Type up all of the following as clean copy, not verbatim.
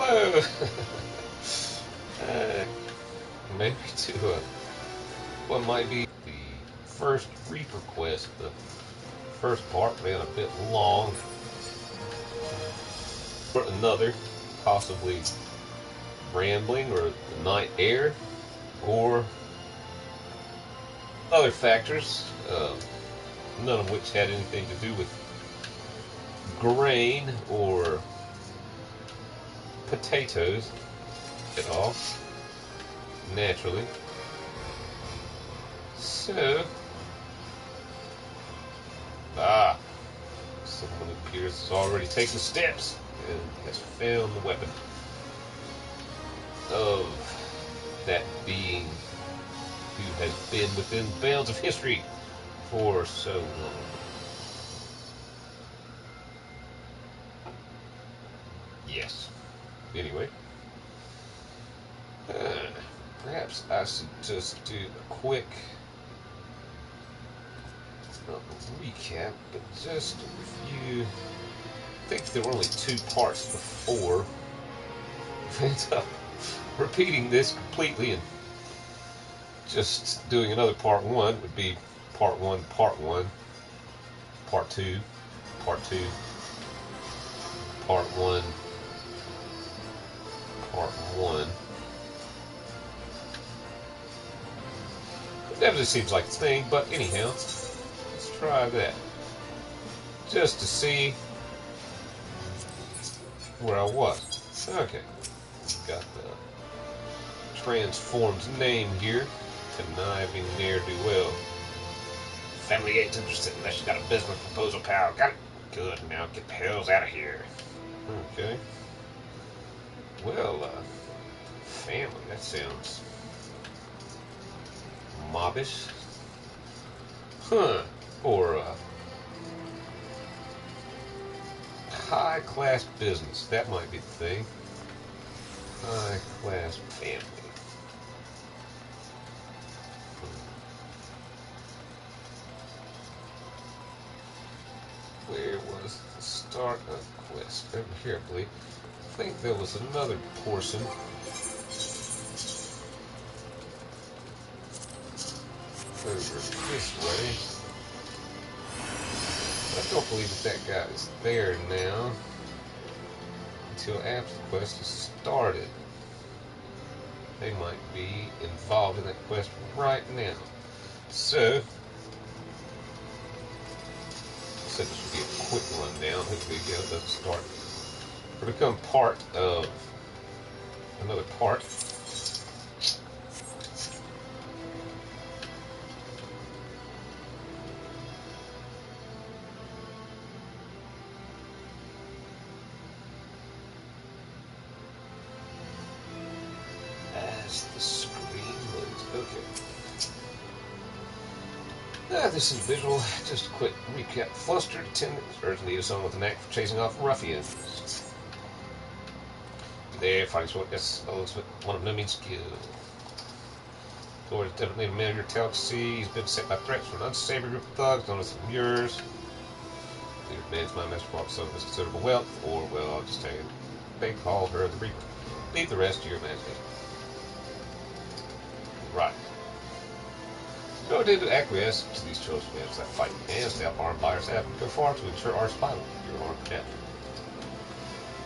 Whoa! Maybe to what might be the first Reaper quest. The first part ran a bit long. For another, possibly rambling or the night air, or other factors, none of which had anything to do with grain or potatoes at all, naturally. So, someone appears has already taken steps and has found the weapon of that being who has been within bounds of history for so long. Yes. Anyway, perhaps I should just do a quick, not a recap, but just a review. I think there were only 2 parts before. End up repeating this completely and just doing another part 1 would be part 1, part 1, part 2, part 2, part 1, part 1. It definitely seems like a thing, but anyhow, let's try that. Just to see where I was. Okay. Got the transformed name here. Conniving ne'er-do-well. Family ain't interested unless you got a business proposal, pal. Got it? Good, now get the hells out of here. Okay. Well, family, that sounds mobbish. Huh. Or, high-class business. That might be the thing. High-class family. Where was the start of quest? Over here, I believe. I think there was another portion. Over this way. I don't believe that guy is there now until after the quest is started. They might be involved in that quest right now. So, I said this would be a quick rundown. Hopefully, it doesn't start or become part of another part. As the screen loads. Okay. This is visual. Just a quick recap. Flustered attendants urgently need someone with a knack for chasing off ruffians. There, fighting sport. Yes, one of no mean skill. Lord is definitely a man of your talent to see. He's been set by threats from an unsavory group of thugs known as the Mures. Either man's my master brought some of his considerable wealth, or, well, I'll just tell you, they call her the Reaper. Leave the rest to your imagination. Right. No need to acquiesce to these chosen men that fight and stay up armed by our staff and go far to ensure our survival. Your armed protection.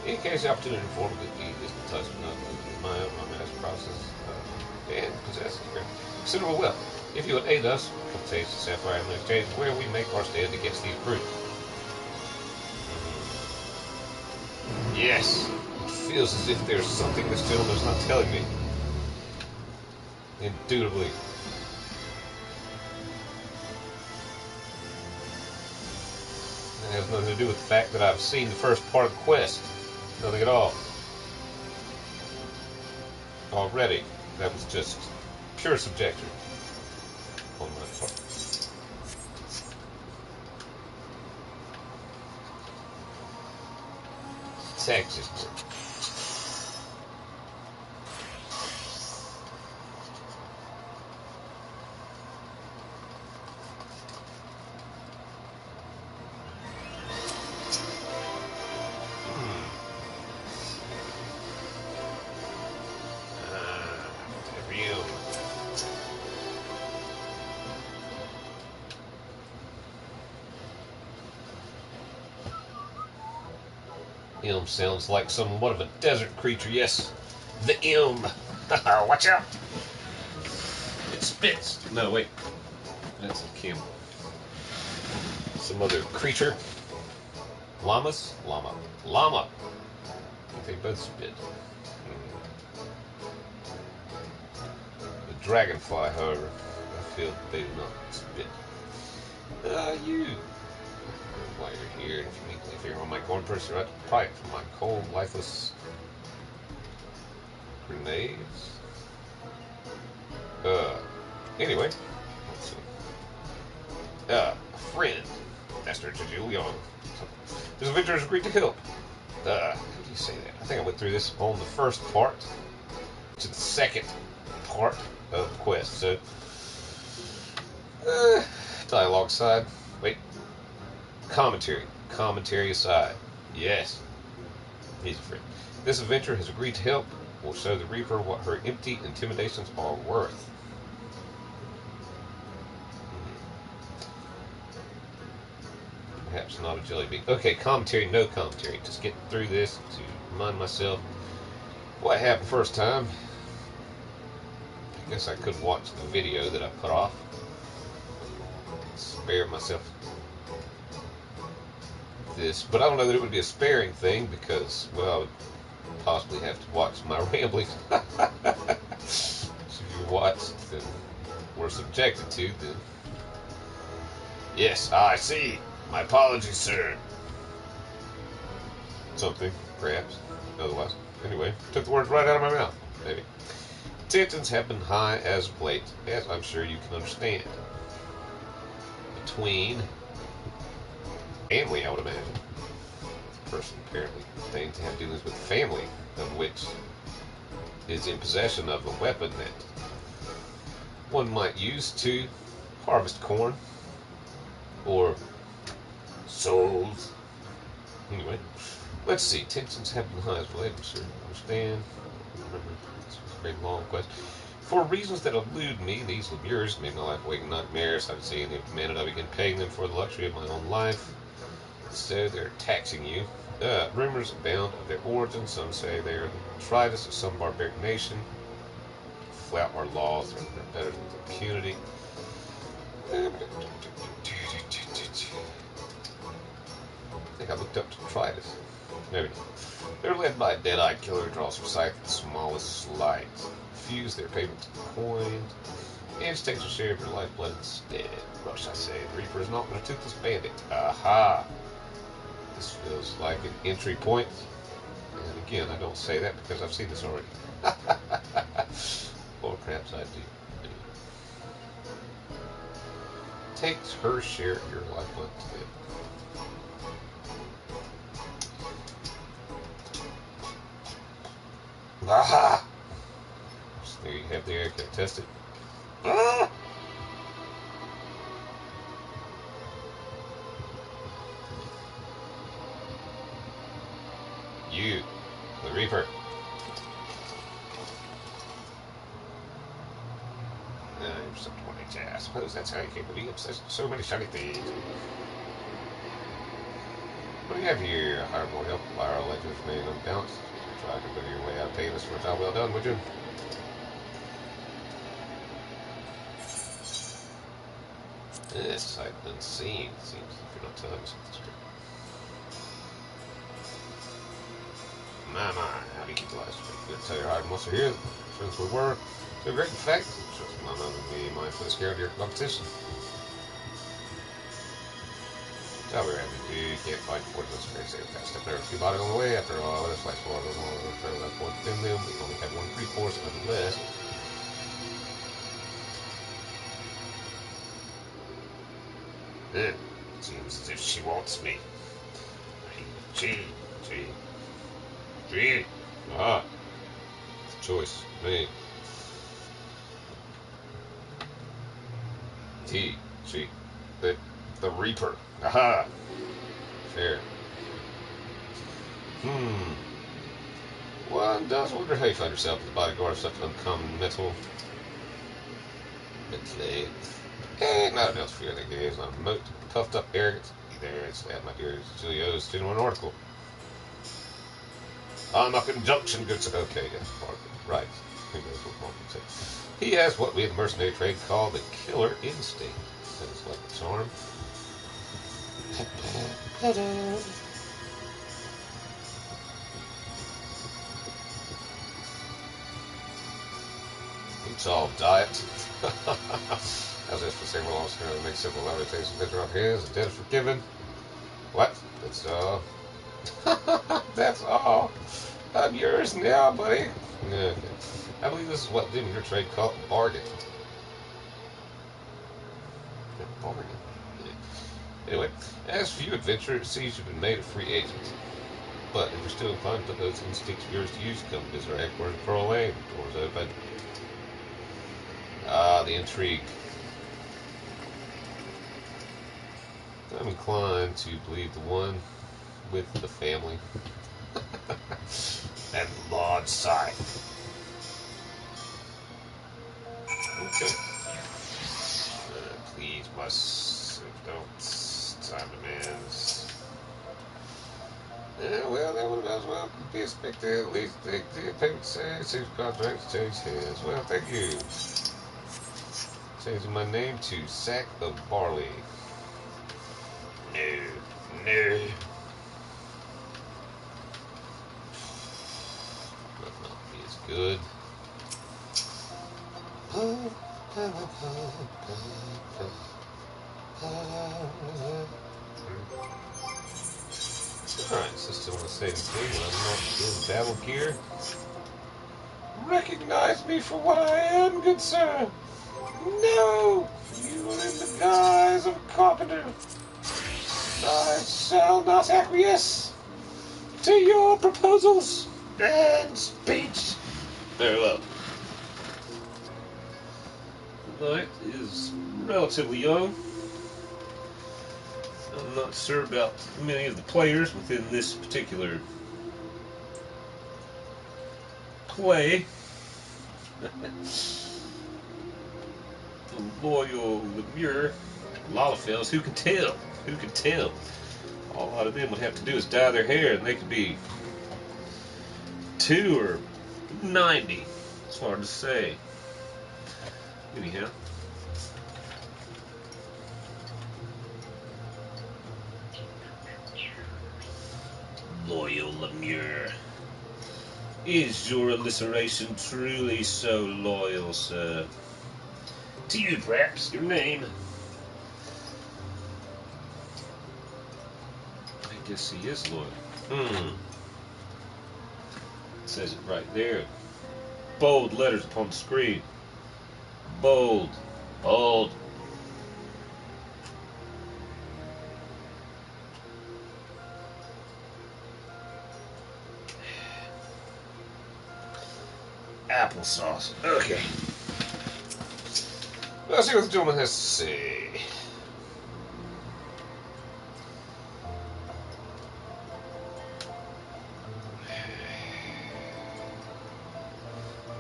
In case the opportunity to form a good deed is the touch of my master process and possesses considerable wealth. If you would aid us, come taste the sapphire in exchange where we make our stand against these brutes. Yes. It feels as if there's something this gentleman is not telling me. Indubitably. It has nothing to do with the fact that I've seen the first part of the quest. Nothing at all. Already. That was just pure subjective on my part. Texas work. M sounds like somewhat of a desert creature. Yes, the M. Watch out! It spits. No, wait. That's a camel. Some other creature. Llamas? Llama. Llama! They both spit. The dragonfly, however, I feel they do not spit. You. While you're here, if you're on my corn person, right? Pipe from my cold, lifeless grenades. Anyway, let's see. Friend. Master Julian. This adventure has agreed to help. How do you say that? I think I went through this on the first part to the second part of the quest. So, dialogue aside. Wait. Commentary. Commentary aside. Yes. He's a friend. This adventure has agreed to help. Will show the Reaper what her empty intimidations are worth. Perhaps not a jelly bean. Okay, commentary, no commentary. Just get through this to remind myself what happened first time. I guess I could watch the video that I put off. Spare myself this. But I don't know that it would be a sparing thing because, well, I would possibly have to watch my ramblings. So if you watched and were subjected to, then yes, I see. My apologies, sir. Something, perhaps. Otherwise. Anyway, took the words right out of my mouth. Maybe. Tensions have been high as of late, as I'm sure you can understand. Between family, I would imagine. This person apparently claims to have dealings with family, of which is in possession of a weapon that one might use to harvest corn or souls. Anyway, let's see. Tensions have been high as of late. I'm sure you understand. Remember, this was a very long quest. For reasons that elude me, these lemures made my life waking nightmares. I would say in the minute I begin paying them for the luxury of my own life. So they're taxing you. Rumors abound of their origin. Some say they are the Tritus of some barbaric nation. Flout our laws, they're better than impunity. I think I looked up to Tritus. Maybe not. They're led by a dead-eyed killer who draws from sight the smallest slights. Refuse their payment to coins, and takes a share of your lifeblood instead. Rush, I say. The Reaper is not going to toothless bandit. Aha! This feels like an entry point. And again, I don't say that because I've seen this already. Or perhaps I do. Takes her share of your lifeblood instead. Aha! So there you have the air. Can I test it? Ah! You, the Reaper. You're some 20. I suppose that's how you came to be obsessed with so many shiny things. What do you have here? Hire more help. Viral ledgers remain unbalanced. Try to go your way out of paying us for a job well done, would you? This sight unseen, seems, if you're not telling me something straight. My, how do you keep the lights straight? Good to tell your hide once you're here. Since we were to a great effect, just none other than me, mindfully scared of your competition. That's all we're having to do. You can't fight for this very safe fast step there. A few bodies on the way. After all, this fight's for all those long trail that point within them. We only have one free force, nonetheless. It seems as if she wants me. G. Ah. It's a choice. Me. T. G. The Reaper. Aha. Fair. One does wonder how you find yourself as the bodyguard of such uncommon metal. Mentally. Not else fear that gives on remote, puffed up arrogance. There, it's that, my dear Julio's 2-in-1 article. On a conjunction, good sir. Okay, yeah, right. Who knows what Mark would say. He has what we in the mercenary trade call the killer instinct. That is like a charm. It's all diet. As if for several hours going to make several limitations better up here. Is the debt forgiven? What? That's all. That's all. I'm yours now, buddy. Okay. I believe this is what them in your trade call a bargain. A bargain. Yeah. Anyway, as for you, adventurer, it seems you've been made a free agent. But if you're still inclined to put those instincts of yours to use, come visit our headquarters in Pearl Lane. Doors open. Ah, the intrigue. I'm inclined to believe the one with the family. And Lord Scythe. Okay. Please, must don't time demands. Well, that would as well be expected. At least the payment says contract change hands. Well, thank you. Changing my name to Sack of Barley. No. That not be as good. Alright, so still in the same thing when I'm not in battle gear. Recognize me for what I am, good sir. No! You are in the guise of a carpenter. I shall not acquiesce to your proposals and speech. Very well. The knight is relatively young. I'm not sure about many of the players within this particular play. The loyal Lemure, Lalafels, who can tell? Who can tell? All a lot of them would have to do is dye their hair and they could be 2 or 90. It's hard to say. Anyhow. Loyal Lemure. Is your alliteration truly so loyal, sir? To you, perhaps, your name. I guess he is loyal. It says it right there. Bold letters upon the screen. Bold. Bold. Applesauce. Okay. Let's see what the gentleman has to say.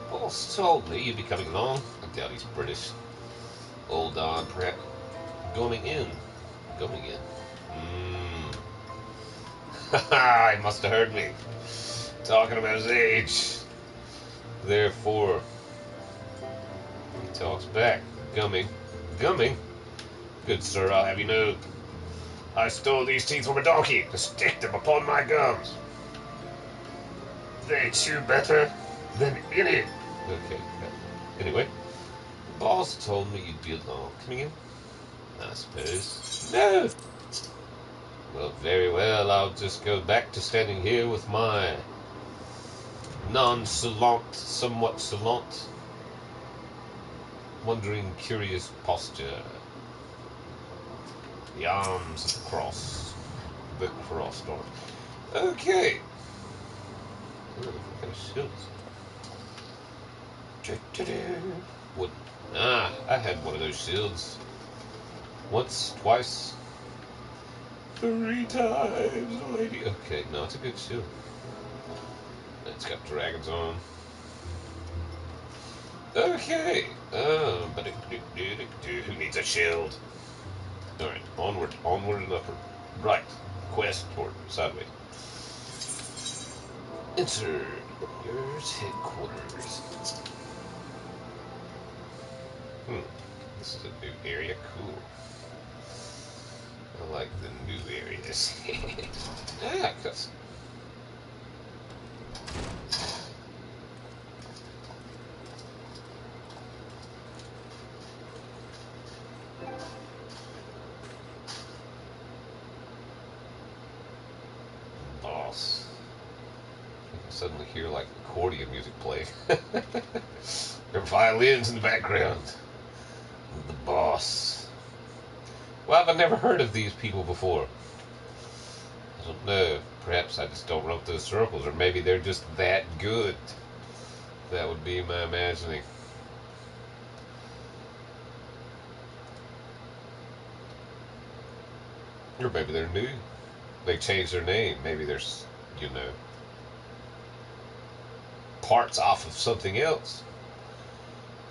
Boss told me you'd be coming along. I doubt he's British. Old Don, perhaps. Going in. Haha, he must have heard me. Talking about his age. Therefore, he talks back. Gumming. Good sir, I'll have you know, I stole these teeth from a donkey to stick them upon my gums. They chew better than any. Okay. Anyway, the boss told me you'd be along. Coming in? I suppose. No. Well, very well. I'll just go back to standing here with my somewhat salient, wondering, curious posture. The arms of the cross. The cross arms. Okay. Ooh, what kind of shields? What? I had one of those shields. Once, twice, 3 times, lady. Okay, no, it's a good shield. It's got dragons on. Okay. But who needs a shield? Alright, onward and upward. Right. Quest toward sideways. Enter Warriors headquarters. This is a new area. Cool. I like the new areas. Ah, cuss. Boss. I can suddenly hear like accordion music play. There are violins in the background. The boss. Well, I've never heard of these people before. I don't know. Perhaps I just don't run through circles, or maybe they're just that good. That would be my imagining. Or maybe they're new. They changed their name. Maybe there's, parts off of something else.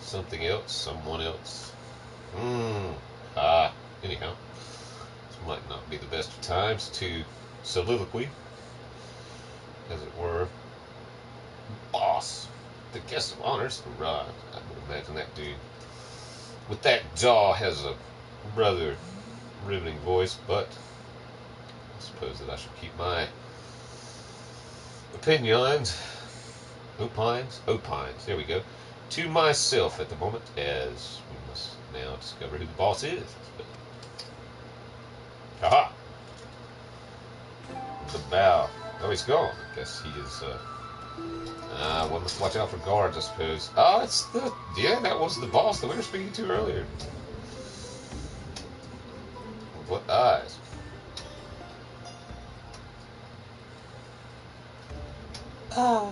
Something else, someone else. Anyhow, this might not be the best of times to soliloquy, as it were. Boss, the guest of honors arrived. I would imagine that dude with that jaw has a rather riveting voice, but I suppose that I should keep my opines, there we go, to myself at the moment, as we must now discover who the boss is. Aha! The bow. Oh, he's gone. I guess he is, one must watch out for guards, I suppose. Oh, that was the boss that we were speaking to earlier. What eyes? Ah.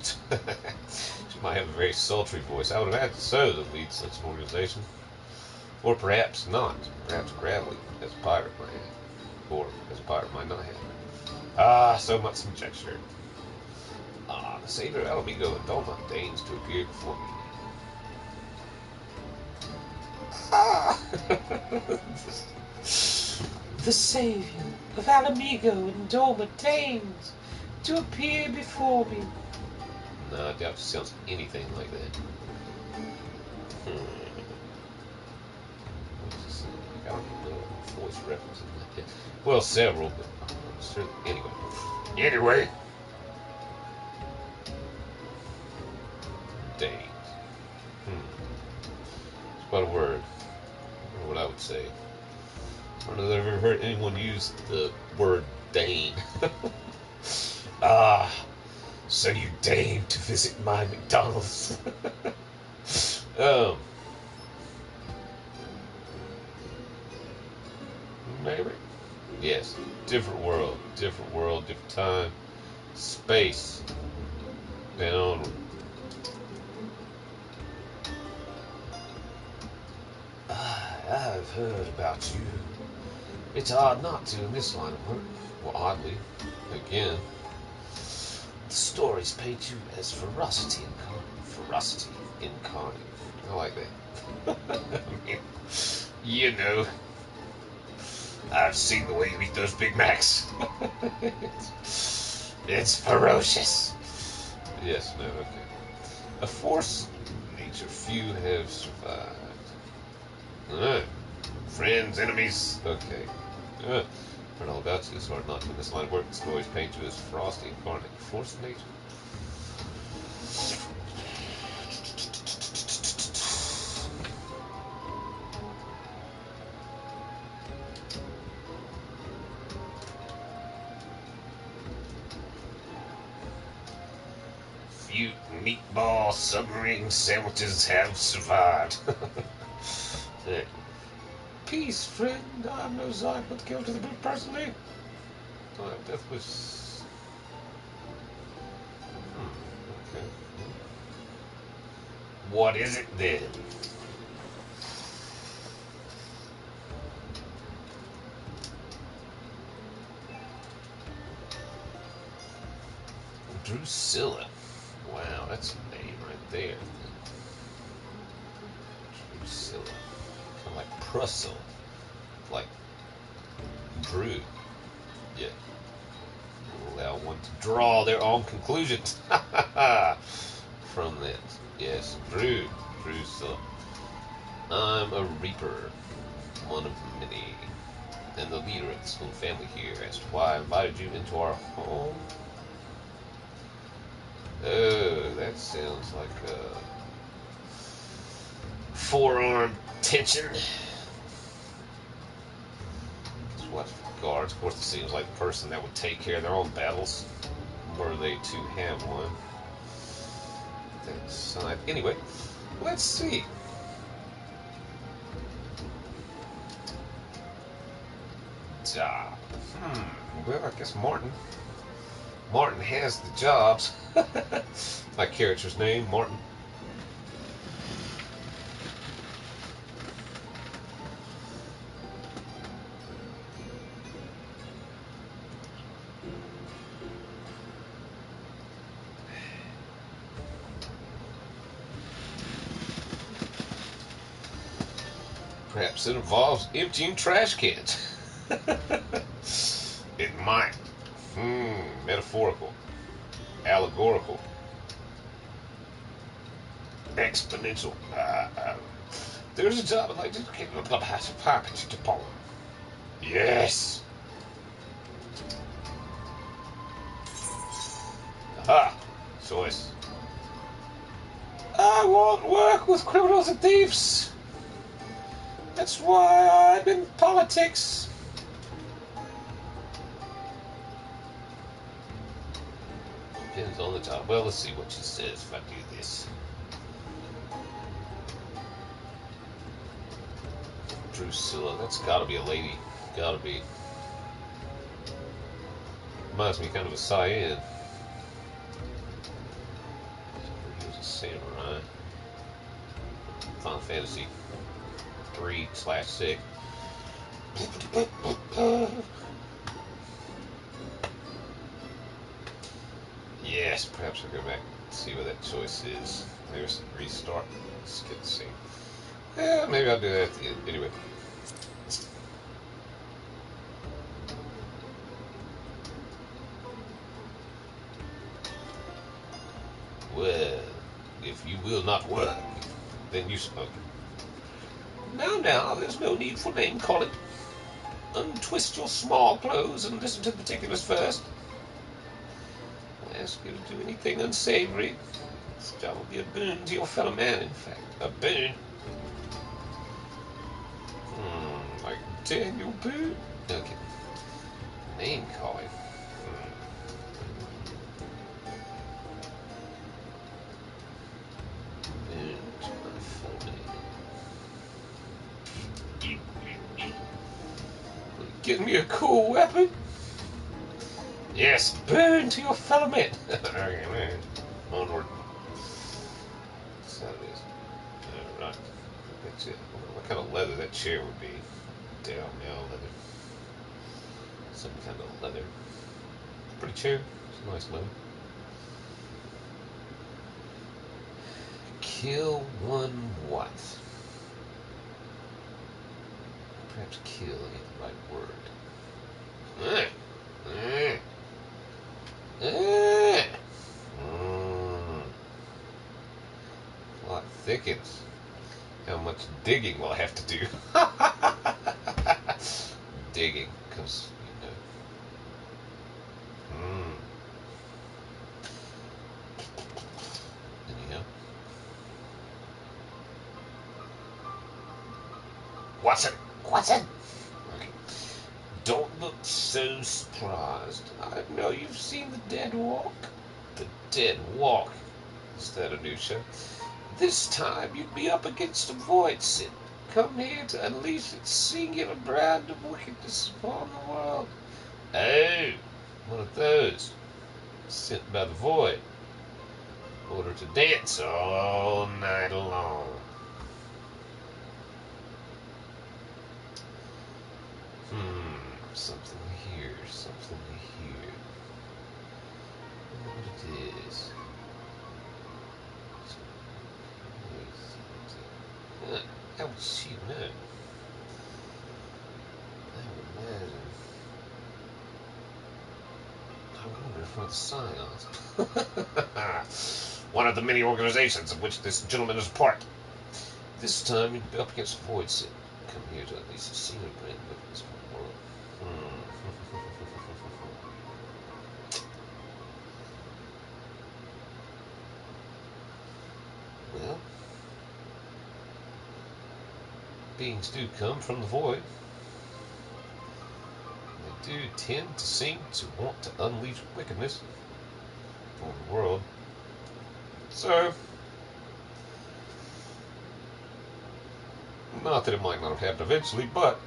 She might have a very sultry voice. I would imagine so to lead such an organization. Or perhaps not. Perhaps gravelly, as a pirate might have. Or as a pirate might not have. Ah, so much conjecture. The savior Alamigo and Doma deigns to appear before me. The savior of Alamigo and Doma deigns to appear before me. No, I doubt she sounds anything like that. I don't even know voice references like that. Well, several, but anyway. Danes. It's quite a word. Or what I would say. I don't know that I've ever heard anyone use the word Dane. So you deign to visit my McDonald's. Maybe. Yes. Different world, different time, space, and onward. I've heard about you. It's odd not to in this line of work. Well, oddly, again, the stories paint you as ferocity incarnate. I like that. I've seen the way you eat those Big Macs. It's ferocious. Yes, no, okay. A force nature few have survived. Friends, enemies, okay. Heard all about you. It's hard not to in this line of work. The stories paint you as frosty incarnate. Force of nature. Few meatball submarine sandwiches have survived. Peace, friend. I'm no Zod, but kill to the brute personally. Death was. Okay. What is it then? Drusilla. Wow, that's a name right there. Drusilla. Kind of like Prussel. Like Drew. Yeah. allow one to draw their own conclusions from that. Yes, Drew, I'm a reaper, one of many, and the leader of this little family here. Asked why I invited you into our home. Oh, that sounds like a forearm tension. Just watch the guards. Of course, it seems like the person that would take care of their own battles, were they to have one. That side. Anyway, let's see. Job. Well, I guess Martin has the jobs. My character's name, Martin. Perhaps it involves emptying trash cans. It might. Metaphorical. Allegorical. Exponential. There's a job I'd like to get a package to Paul. Yes. Aha. Choice. I won't work with criminals and thieves. That's why I'm in politics. Depends on the job. Well, let's see what she says if I do this. Drusilla, that's gotta be a lady. Gotta be. Reminds me kind of a Cyan. He was a samurai. Final Fantasy 3/6. Yes, perhaps I'll go back and see what that choice is. There's restart. Let's get the scene. Yeah, maybe I'll do that at the end. Anyway. Well, if you will not work, then you smoke. Now, there's no need for name calling. Untwist your small clothes and listen to the particulars first. I'll ask you to do anything unsavory. This job will be a boon to your fellow man, in fact. A boon? Like Daniel Boone? Okay. Name calling. Boon to my fellow man. Give me a cool weapon? Yes, burn to your fellow men. Okay, man. Onward. So it is. Alright. That's it. I wonder what kind of leather that chair would be. Down now leather. Some kind of leather. Pretty chair. It's a nice leather. Kill one what? Perhaps kill ain't the right word. Plot thickens. How much digging will I have to do? Digging, because, Anyhow. Watson! Okay. Don't look so surprised. I know you've seen The Dead Walk. The Dead Walk. Is that a new show? This time you'd be up against a void sin. Come here to unleash its singular brand of wickedness upon the world. Oh, one of those. Sent by the void. Order to dance all night long. Something here, something here. I wonder what it is. How would she know? I would imagine. I wonder if we're the Scions. One of the many organizations of which this gentleman is a part. This time you'd be up against Void Sit. Come here to at least see the brand of this world. Well, beings do come from the void. They do tend to seem to want to unleash wickedness on the world. So, not that it might not have happened eventually, but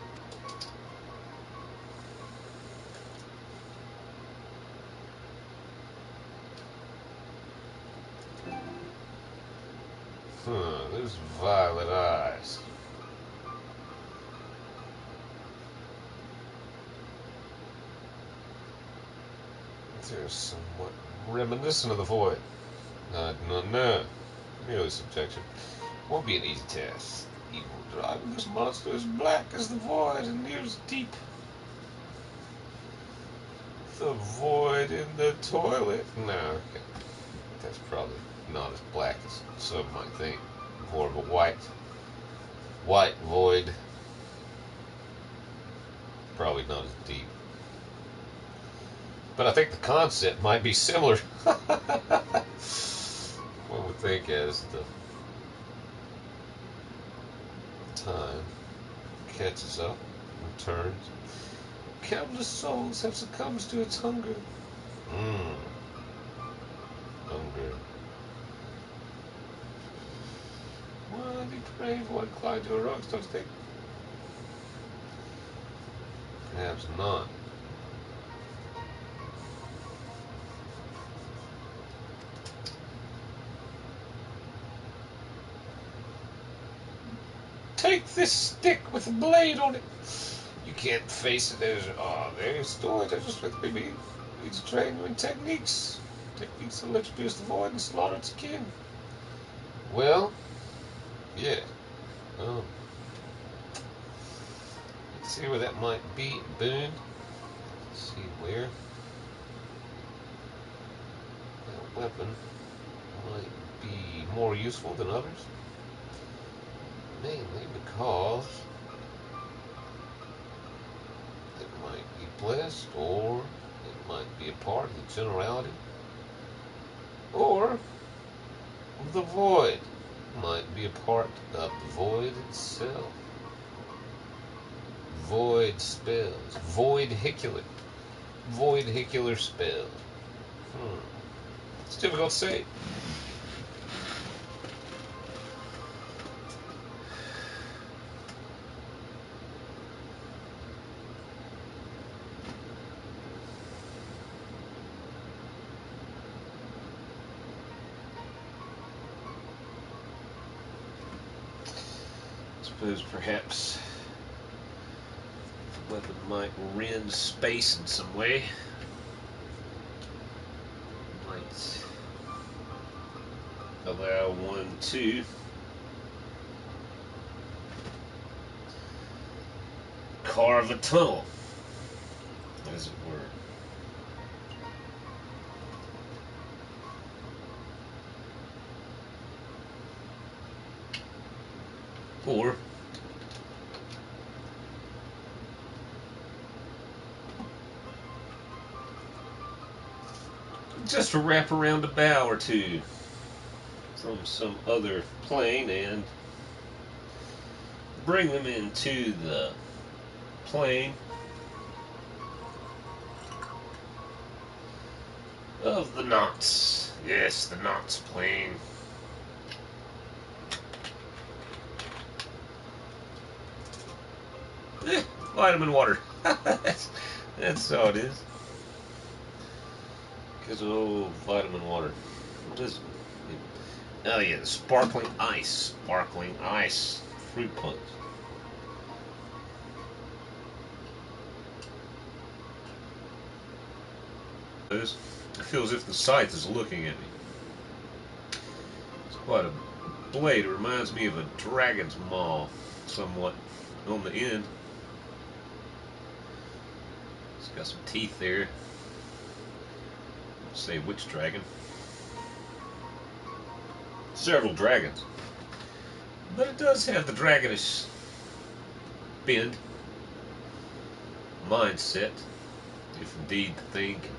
those violet eyes. They're somewhat reminiscent of the void. No. Merely subjection. Won't be an easy task. Evil driving this monster as black as the void and near as deep. The void in the toilet. No, okay. That's probably not as black as some might think. More of a white void. Probably not as deep. But I think the concept might be similar. One would think as the time catches up and turns. Countless souls have succumbed to its hunger. Hunger. Well, the brave one inclined to heroics, don't you think? Perhaps not. Take this stick with a blade on it. You can't face it. There's stories. I just with me. Need to train you in techniques. Techniques that let you pierce the void and slaughter its kin. Well, yeah. Let's see where that might be, Boone. Let's see where that weapon might be more useful than others. Mainly because it might be blessed, or it might be a part of the generality, or the void might be a part of the void itself. Void spells. Voidhicular spells. It's difficult to say. I suppose perhaps the weapon might rend space in some way. Might allow one to carve a tunnel, as it were. Or just to wrap around a bow or two from some other plane and bring them into the plane of the knots. Yes, the knots plane. Vitamin water. That's all it is. Because of old vitamin water. What is it? Oh yeah, the sparkling ice. Sparkling ice. Fruit punch. I feel as if the scythe is looking at me. It's quite a blade. It reminds me of a dragon's maw, somewhat, on the end. It's got some teeth there. Say which dragon. Several dragons. But it does have the dragonish bend, mindset, if indeed the thing can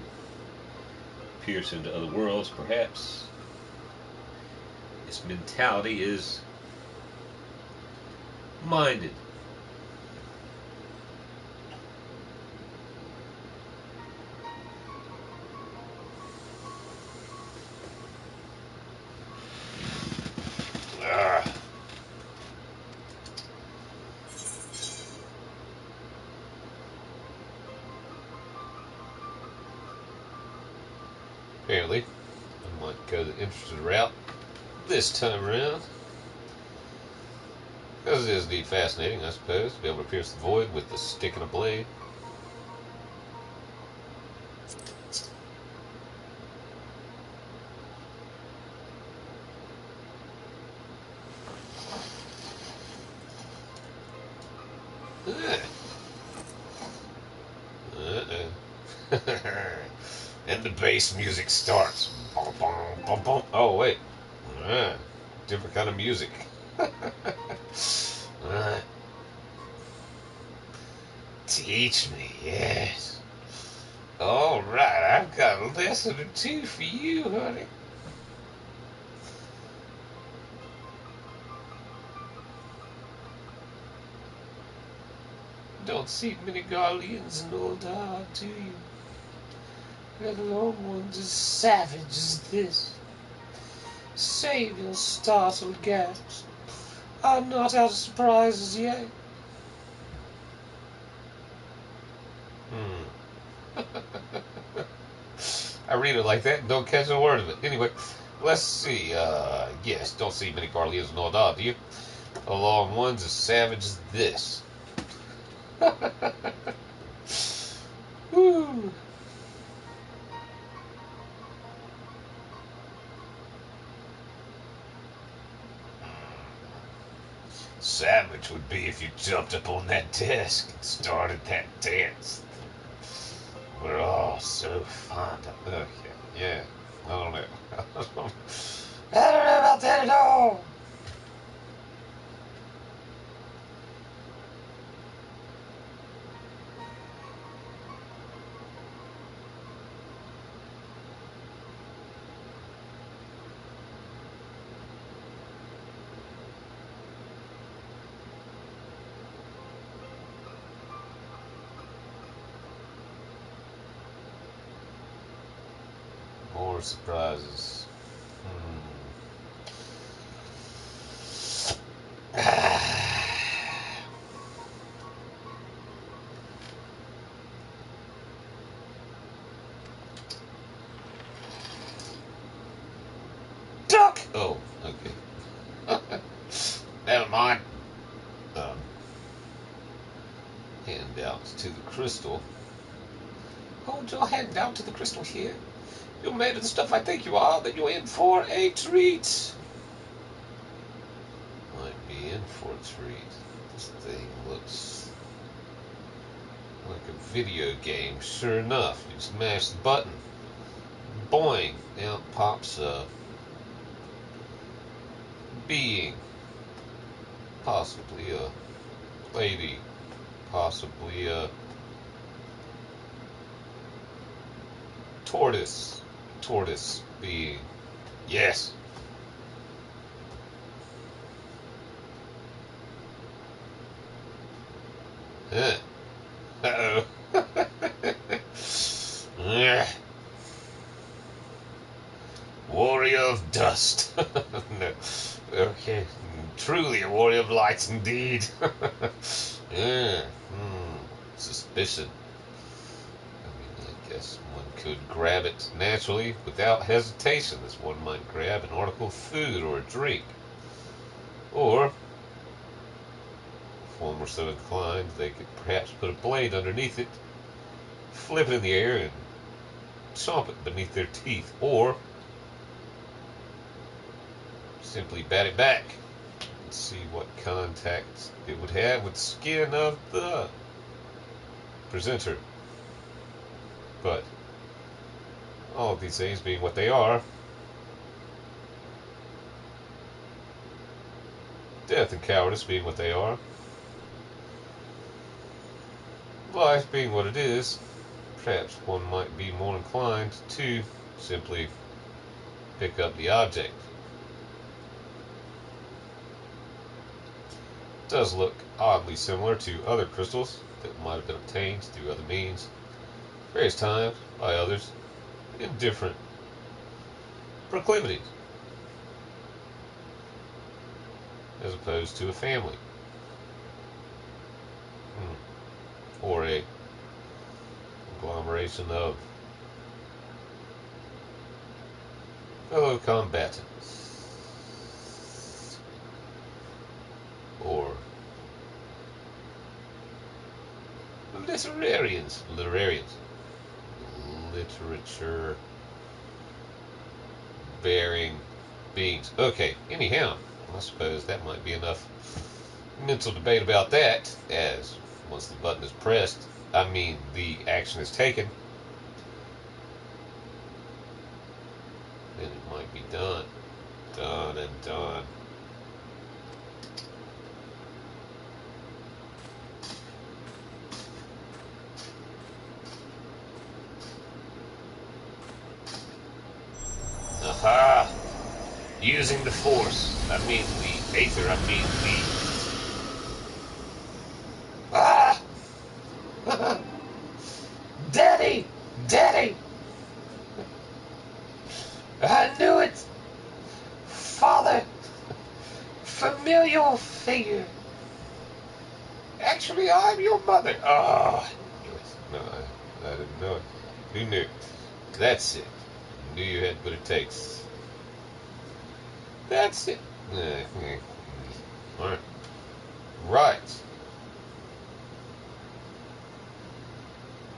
pierce into other worlds, perhaps. Its mentality is minded. Apparently, I might go the interesting route this time around. Because it is indeed fascinating, I suppose, to be able to pierce the void with the stick and a blade. And the bass music starts. Bum, bum, bum, bum. Oh, wait. Different kind of music. Teach me, yes. All right, I've got a lesson or two for you, honey. Don't see many guardians in Oldar, do you? Let alone ones as savage as this. Save your startled gasps. I'm not out of surprises yet. I read it like that and don't catch a word of it. Anyway, let's see. Yes, don't see many Garleans in Oldar, do you? Along ones as savage as this. Woo. Savage would be if you jumped up on that desk and started that dance. We're all so fond of. Okay, yeah, I don't know. I don't know about that at all. More surprises. Duck! Oh, okay. Never mind. Handouts to the crystal. Hold your hand out to the crystal here. You're made of the stuff I think you are, then you're in for a treat. Might be in for a treat. This thing looks like a video game. Sure enough, you smash the button. Boing! Out pops a being. Possibly a lady. Possibly a tortoise. Tortoise being. Yes. Uh-oh. Warrior of dust. No. Okay. Truly a warrior of lights indeed. Suspicion. I guess one could grab it naturally without hesitation, as one might grab an article of food or a drink. Or, if one were so inclined, they could perhaps put a blade underneath it, flip it in the air, and chomp it beneath their teeth. Or, simply bat it back and see what contact it would have with the skin of the presenter. But All of these things being what they are. Death and cowardice being what they are. Life being what it is. Perhaps one might be more inclined to simply pick up the object. It does look oddly similar to other crystals that might have been obtained through other means, various times by others, in different proclivities, as opposed to a family, or a agglomeration of fellow combatants, or literarians, literature bearing beings. Okay, anyhow, I suppose that might be enough mental debate about that, as once the button is pressed, the action is taken, then it might be done. Done and done. Aha! Using the force. The aether, the... Ah! Daddy! Daddy! I knew it! Father! Familial figure! Actually, I'm your mother! Oh! No, I didn't know it. Who knew? That's it. Knew you had what it takes. That's it. Alright. Right.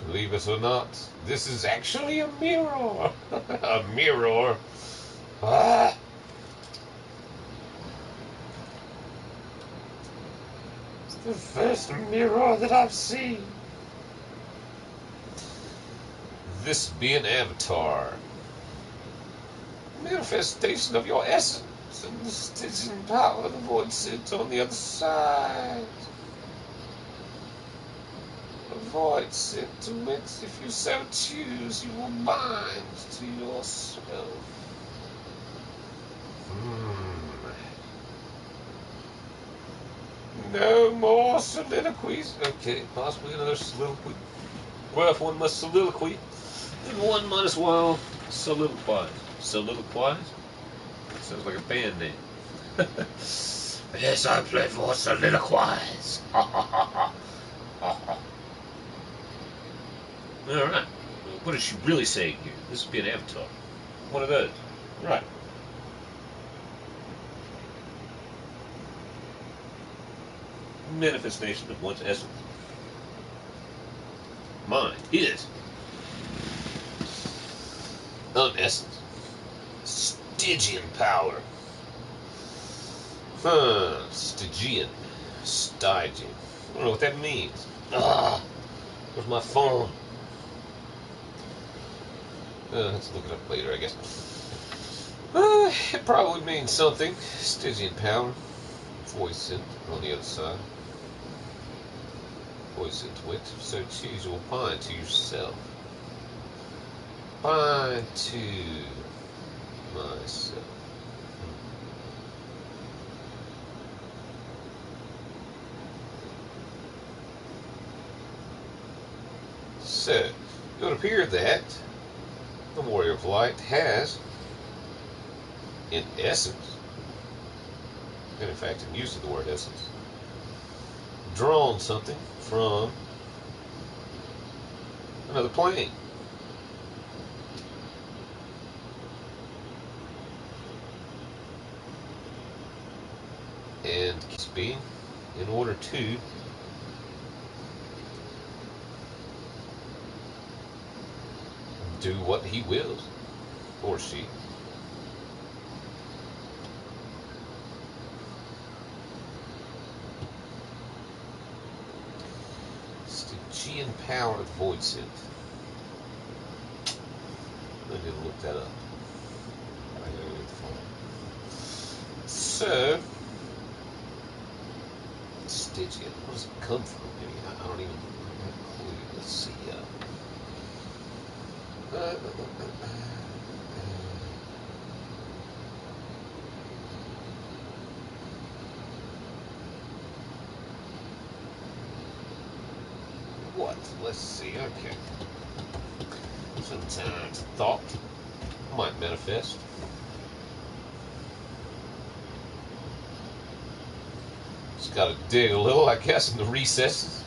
Believe it or not, this is actually a mirror. A mirror. Ah. It's the first mirror that I've seen. This be an avatar. Manifestation of your essence and the Stygian power the void sits on the other side. The void sit to which, if you so choose, you will bind to yourself. No more soliloquies. Okay, possibly another soliloquy. Well, if one must soliloquy, then one might as well soliloquize. Soliloquize? Sounds like a band name. Yes, I play for soliloquize. Alright. What is she really saying here? This would be an avatar. One of those. Right. Manifestation of one's essence. Mine is essence. Stygian power. Stygian. Stygian. I don't know what that means. Where's my phone? Let's look it up later, I guess. It probably means something. Stygian power. Voice it on the other side. Voice it to it. So choose your bind to yourself. Bind to myself. So, it would appear that the Warrior of Light has, in essence, and in fact in use of the word essence, drawn something from another plane. And keeps being in order to do what he wills, or she. Stygian power of void synth. I did that up. So, Stygian, where does it come from? Maybe I don't even have a clue. Let's see. What? Let's see. Okay. Sometimes thought might manifest. Just got to dig a little, I guess, in the recesses.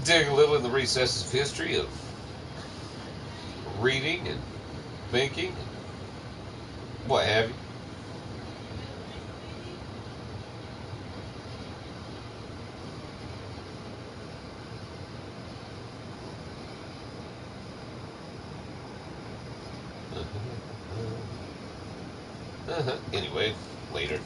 Dig a little in the recesses of history, of reading and thinking, and what have you. Anyway, later.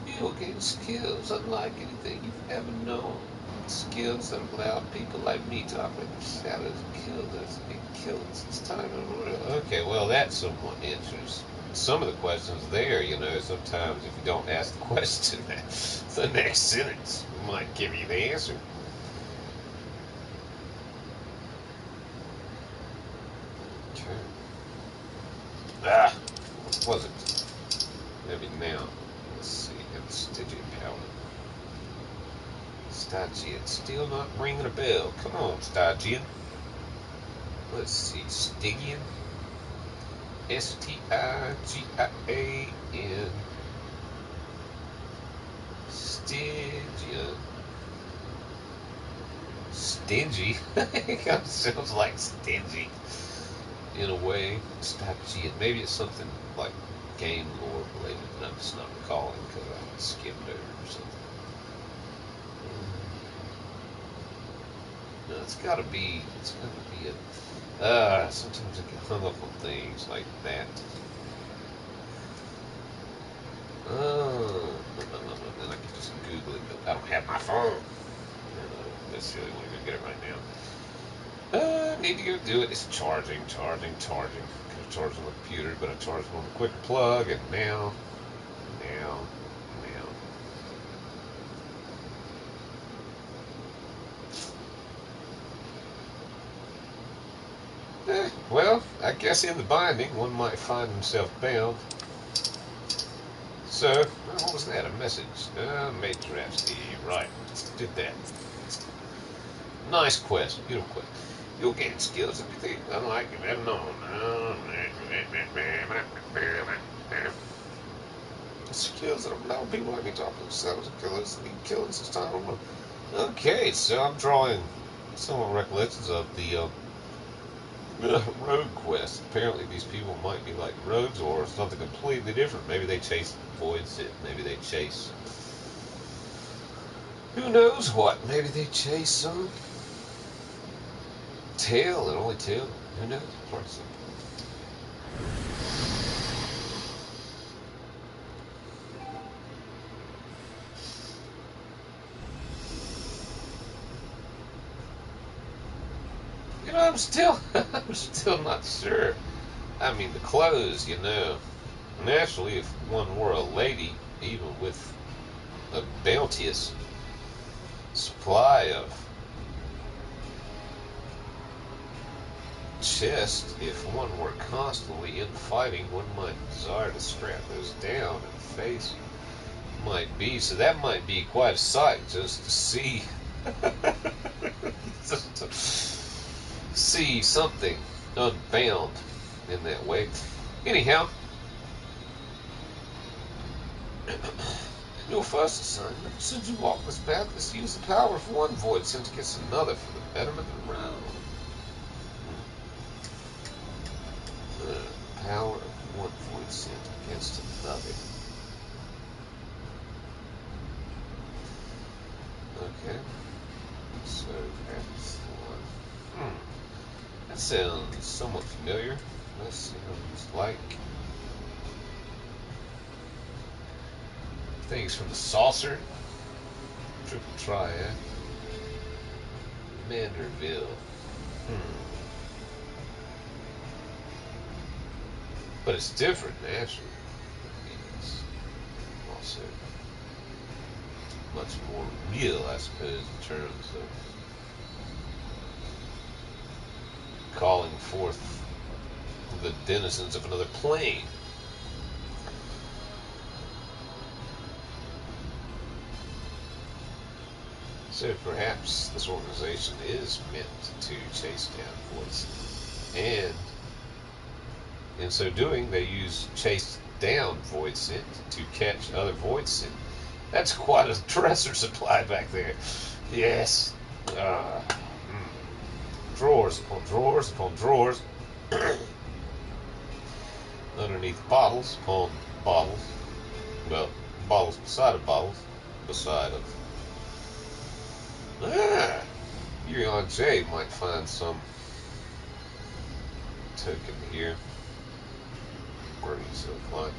You'll gain skills unlike anything you've ever known. Skills that allow people like me to operate the shadows and killers and killers. It's time to... Okay, well, that somewhat answers some of the questions there. You know, sometimes if you don't ask the question, the next sentence might give you the answer. Okay. Ah, what was it? Maybe now. Let's see. Stygian power. Stygian. Still not ringing a bell. Come on, Stygian. Let's see. Stygian. Stigian. Stygian. Stingy. It kind of sounds like stingy in a way. Stygian. Maybe it's something like game lore related, and I'm just not recalling because I skimmed over or something. No, it's gotta be it. Sometimes I get hung up on things like that. Then I can just Google it, but I don't have my phone. That's the only way to get it right now. I need to go do it. It's charging. Could have charged on the computer, but I charged on the quick plug, and now. Well, I guess in the binding, one might find himself bound. So, what was that? A message? Made drafts. Right. Did that. Nice quest. Beautiful quest. You'll gain skills if you think unlike you've ever known. Skills that allow people like me to operate themselves and killers and be killers this time. Okay, so I'm drawing somewhat recollections of the road quest. Apparently these people might be like roads or something completely different. Maybe they chase voids. Maybe they chase... Who knows what? Maybe they chase some tail and only tail. Who knows? Hard to say. You know, I'm still not sure. I mean, the clothes, you know. Naturally, if one were a lady, even with a bounteous supply of chest, if one were constantly in fighting, one might desire to strap those down, and the face might be. So that might be quite a sight just to see. Just to see something unbound in that way. Anyhow, your first assignment, should you walk this path, is to use the power of one void sent against another for the betterment of the round. The power of one void sent against another. Okay. So that's the one. That sounds somewhat familiar. That sounds like... Things from the saucer. Triple triad. Manderville. But it's different, naturally. It's also much more real, I suppose, in terms of calling forth the denizens of another plane. So perhaps this organization is meant to chase down voices, and in so doing, they use chase down void scent to catch other void scent. That's quite a dresser supply back there. Yes. Drawers upon drawers upon drawers. Underneath bottles upon bottles. Well, bottles beside of bottles. Beside of. Urion J might find some token here. Green silk line.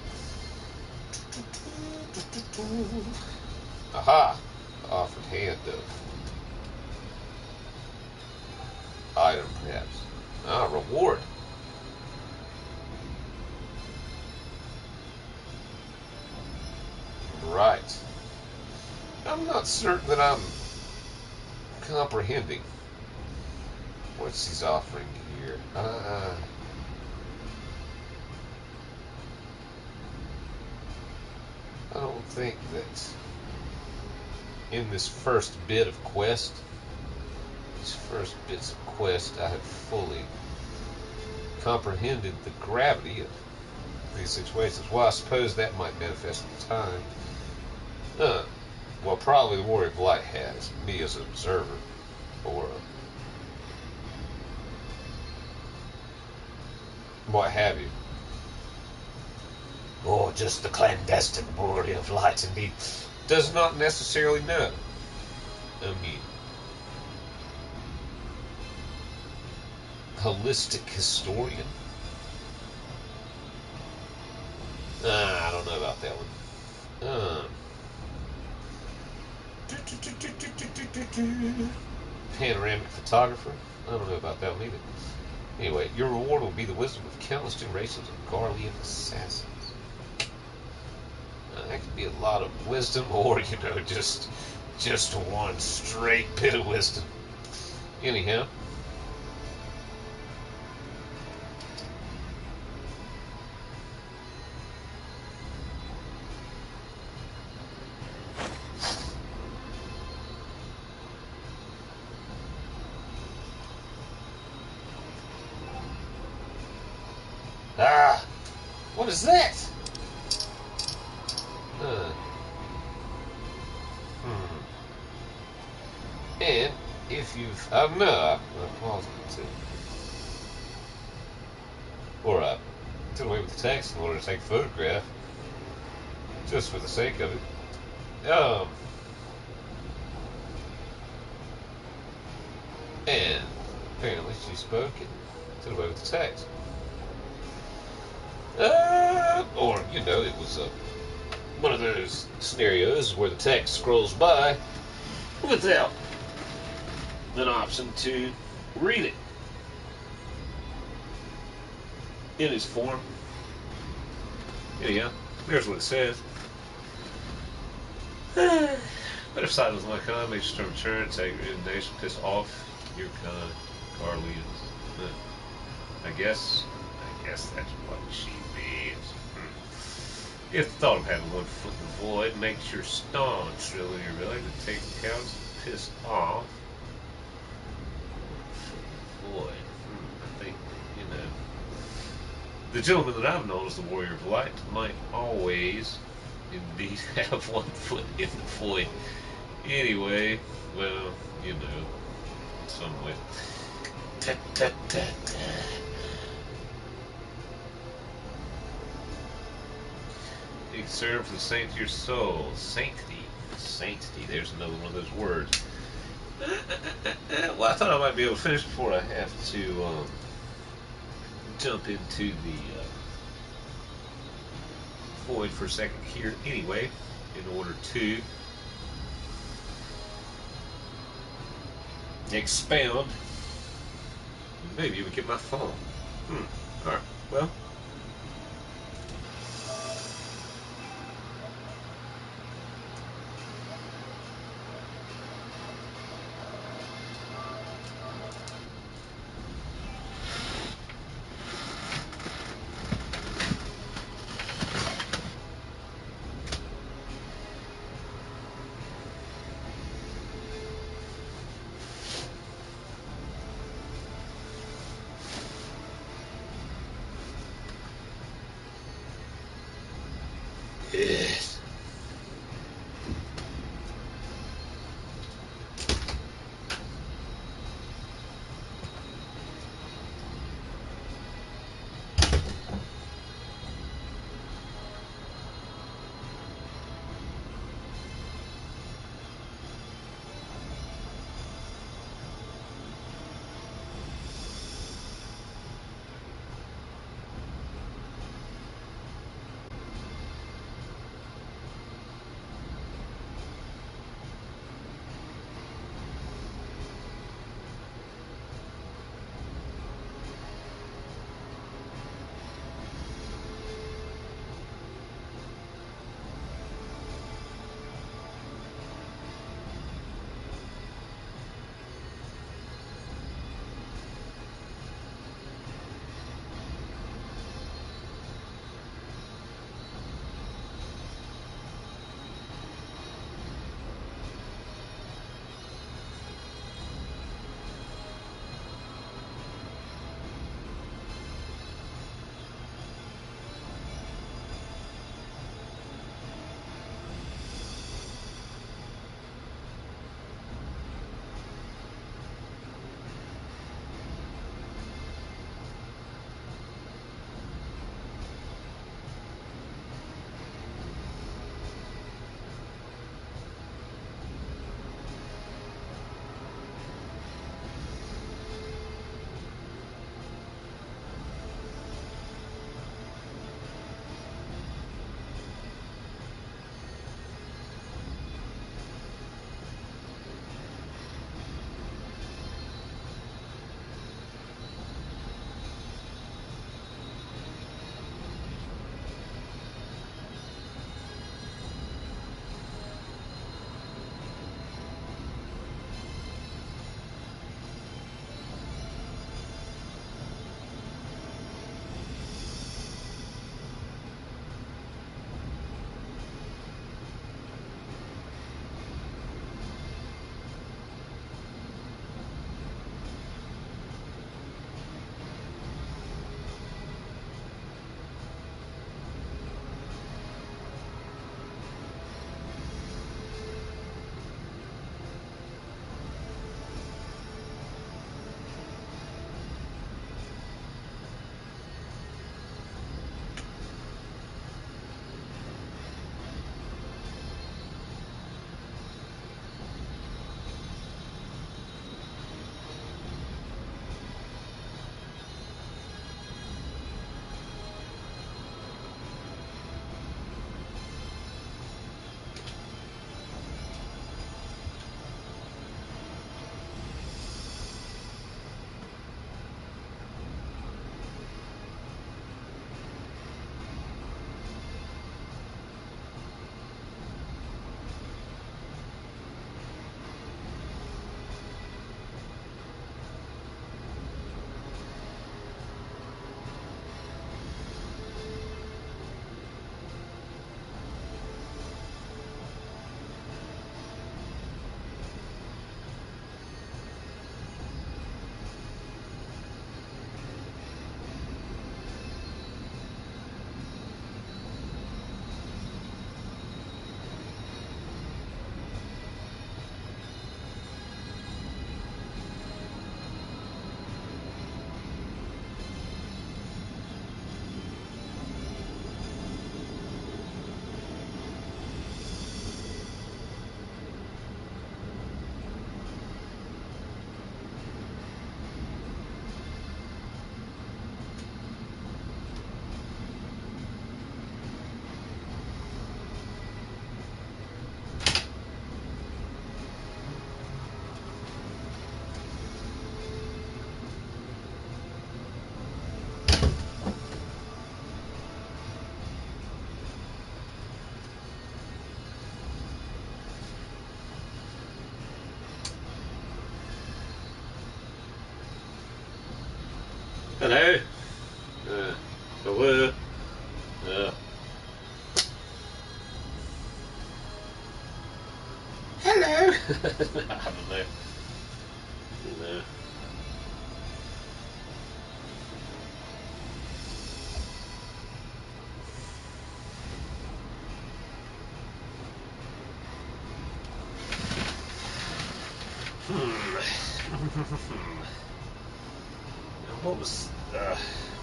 Aha! Offered hand of item, perhaps. Reward. Right. I'm not certain that I'm comprehending. What's he's offering here? I don't think that in this first bit of quest, these first bits of quest, I have fully comprehended the gravity of these situations. Well, I suppose that might manifest in time. Well, probably the Warrior of Light has, me as an observer, or what have you. Or just the clandestine Warrior of Light, indeed. Does not necessarily know. I mean, holistic historian. I don't know about that one. Panoramic photographer. I don't know about that one either. Anyway, your reward will be the wisdom of countless generations of Garlean assassins. That could be a lot of wisdom, or just one straight bit of wisdom. Anyhow. What is that? And if you've, no, I paused it too. Or I did away with the text in order to take a photograph, just for the sake of it. And apparently she spoke and did away with the text. Or, it was one of those scenarios where the text scrolls by without an option to read it in its form. Anyhow, here's what it says. But if sight was my kind, make sure to return, take your indignation, piss off your kind, Garleans. I guess that's what she means. If the thought of having one foot in the void makes your staunch really to take counts and piss off. Void. I think, the gentleman that I've known as the Warrior of Light might always indeed have one foot in the void. Anyway, well, some way. You serve for the saint of your soul. Sanctity. There's another one of those words. Well, I thought I might be able to finish before I have to jump into the void for a second here. Anyway, in order to expound. Maybe even get my thumb. Alright, well. Hello. Hello. Hello. I don't know. No.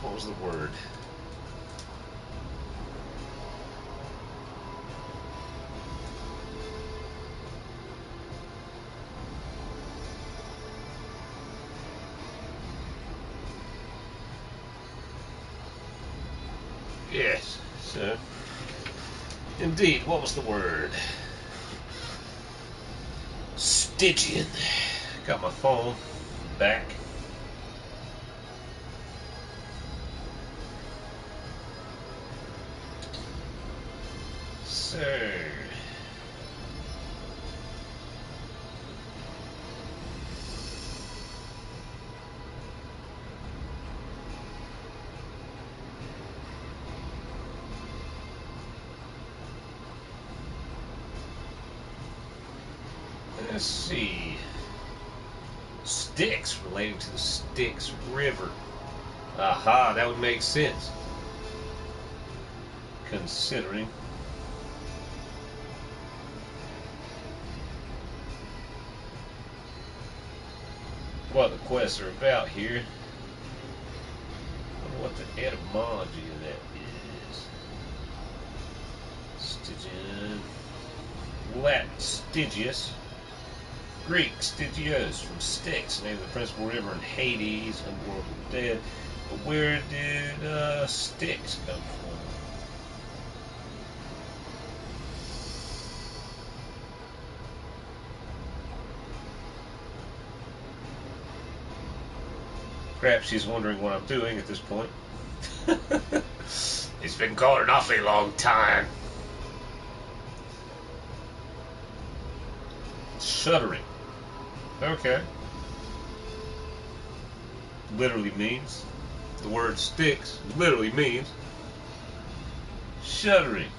What was the word? Yes. So, indeed, what was the word? Stygian. Got my phone back. So, let's see. Styx, relating to the Styx River. Aha, that would make sense. Considering what the quests are about here. I wonder what the etymology of that is. Stygian. Latin Stygius. Greek Stygios from Styx, named the principal river in Hades, underworld of the dead. But where did Styx come from? Perhaps she's wondering what I'm doing at this point. It's been going an awfully long time. Shuddering. Okay. Literally means, the word Styx literally means shuddering.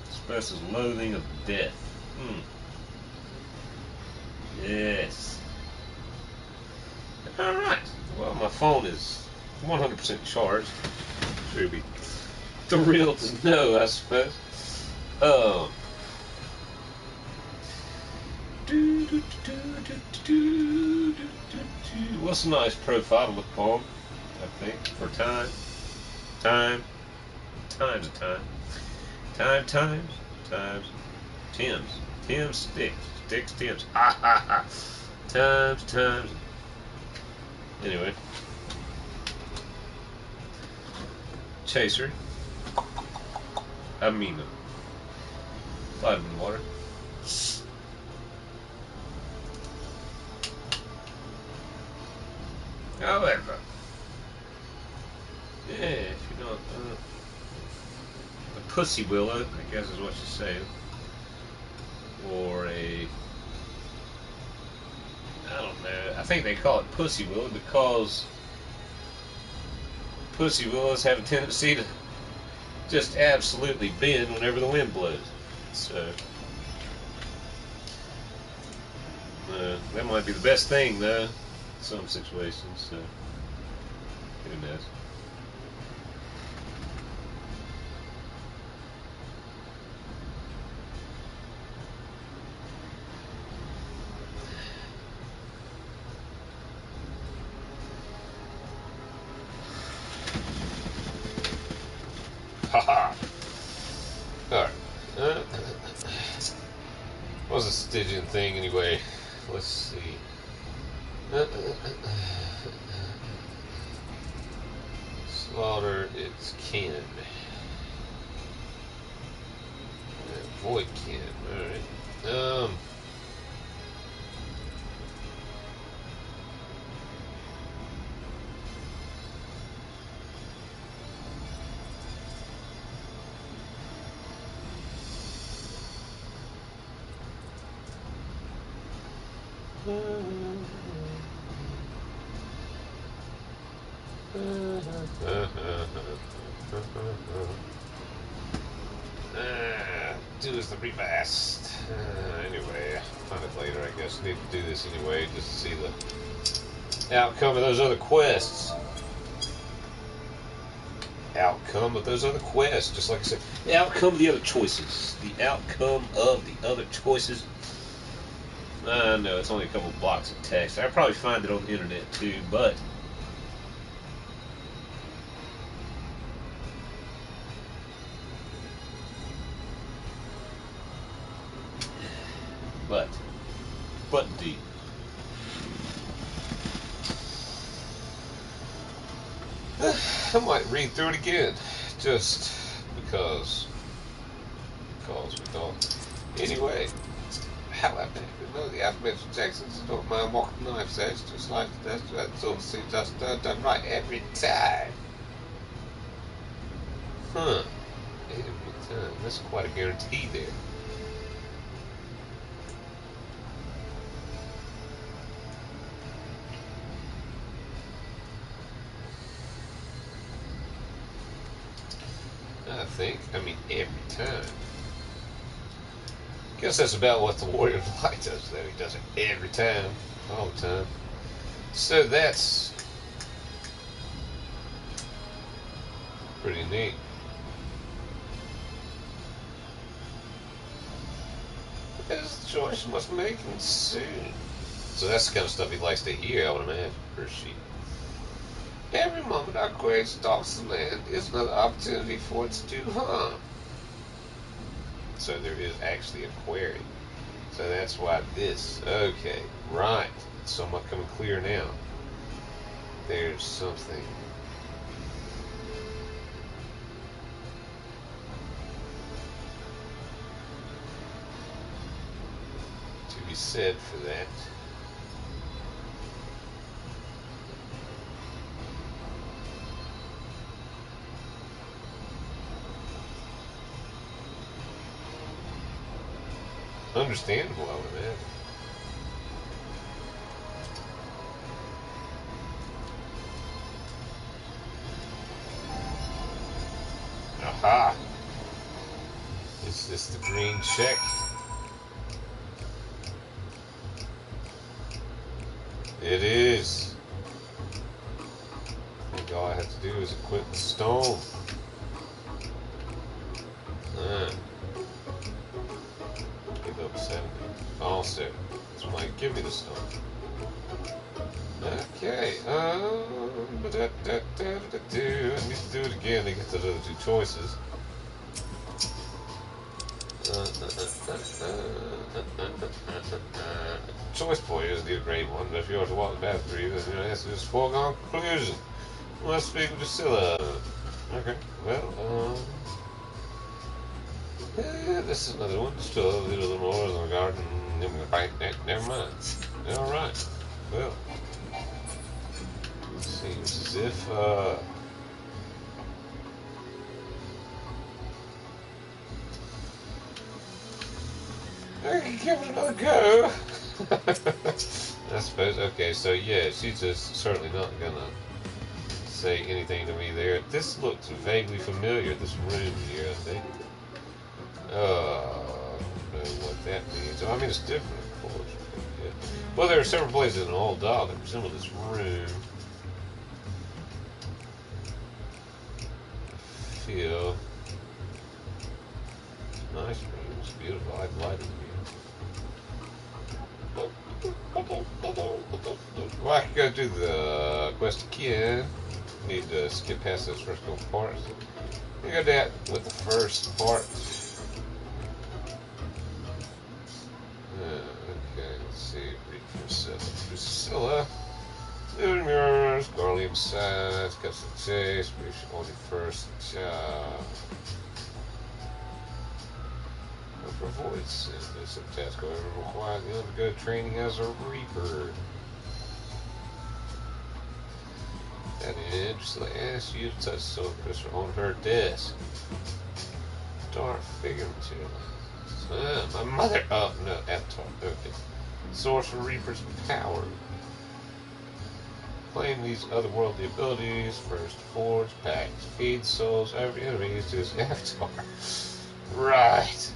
Expresses loathing of death. Yes. Alright. Well, my phone is 100% charged. Sure you'll be thrilled to know, I suppose. What's a nice profile to look upon, I think, for time. Times. Tim's, Sticks, Tim's. Ha ha ha. Times. Anyway. Chaser. Amino. Vitamin water. However, yeah, if you don't, a pussy willow, I guess is what you're saying, or I don't know, I think they call it pussy willow because pussy willows have a tendency to just absolutely bend whenever the wind blows, so that might be the best thing though, in some situations, so who knows. Haha. Alright. What's a Stygian thing anyway? Let's see. Slaughter its kin. Void kin. Alright. Do as the revast. Anyway, find it later, I guess. Need to do this anyway, just to see the outcome of those other quests. Outcome of those other quests, just like I said. The outcome of the other choices. The outcome of the other choices. No, it's only a couple blocks of text. I'll probably find it on the internet too, but D. I might read through it again, just because we thought. Anyway, how I know the affirmationed Texans don't mind walking knives edge, just like that's obviously just done right every time. Huh. Every time. That's quite a guarantee there. I mean, every time. I guess that's about what the Warrior of Light does, though. He does it every time, all the time. So that's pretty neat. Because the choice must make him soon. So that's the kind of stuff he likes to hear, I would imagine, or she. Every moment our query stalks the land is another opportunity for it to do harm. So there is actually a query. So that's why this. Okay, right. It's somewhat coming clear now. There's something. To be said for that. Understandable, I would imagine. Aha! Is this the green check? It is. I think all I have to do is equip the stone. Give up 70. Also, this might give me the stone. Okay, I need to do it again to get to the other two choices. Choice point is the great one, but if you are to walk the path through, then you know, that's just foregone conclusion. Let's speak with Drusilla. Okay, well, yeah, this is another one. Still a little more in the garden. Never mind. Alright, well. Seems as if, I can give it another go. I suppose. Okay, so yeah, she's just certainly not gonna say anything to me there. This looks vaguely familiar, this room here, I think. I don't know what that means. I mean, it's different, of course. Yeah. Well, there are several places in Old Dog that resemble this room. Feel nice room. It's beautiful. I like it. Well, I can go do the quest again. Need to skip past those first couple parts. You go that with the first part. Okay, let's see. Read Priscilla. Living mirrors, Garlium sides, custom chase, brief only first job. For voice, this task, however, requires you to undergo training as a Reaper. That is, just ask you to touch the soul crystal on her desk. Dark figure material. My mother. Oh, no, Avatar. Okay. Source for Reaper's power. claim these otherworldly abilities. First, forge packs. Feed souls every enemies to his avatar. Right.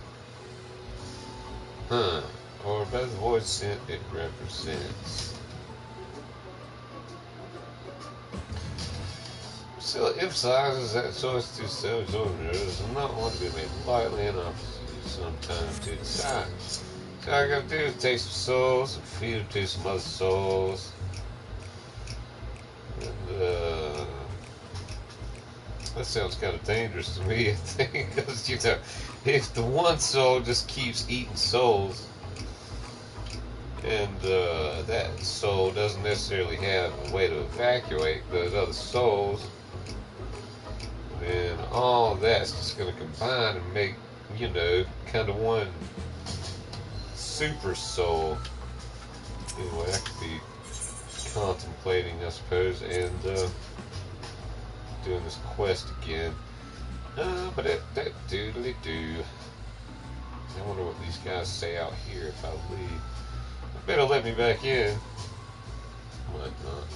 Huh. Or by the voice scent it represents. Still, it emphasizes that choice to self orders is not one to be made lightly and offers you some time to decide. So all I gotta do is take some souls and feed them to some other souls. And, that sounds kind of dangerous to me, I think, because, you know, if the one soul just keeps eating souls, and that soul doesn't necessarily have a way to evacuate those other souls, then all that's just going to combine and make, you know, kind of one super soul. Anyway, I could be contemplating, I suppose, and doing this quest again. But that doodly do. I wonder what these guys say out here if I leave. I better let me back in. Might not.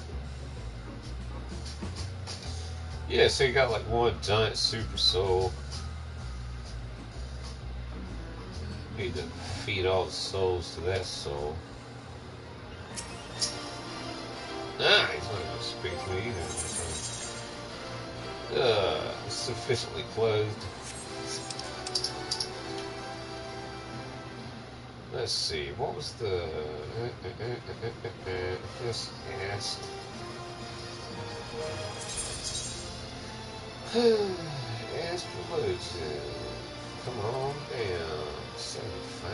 Yeah, so you got like one giant super soul. Need to feed all the souls to that soul. Ah, he's not going to speak to me either. Sufficiently closed. Let's see, what was the... Just asked... Astrologian. Come on down. 75.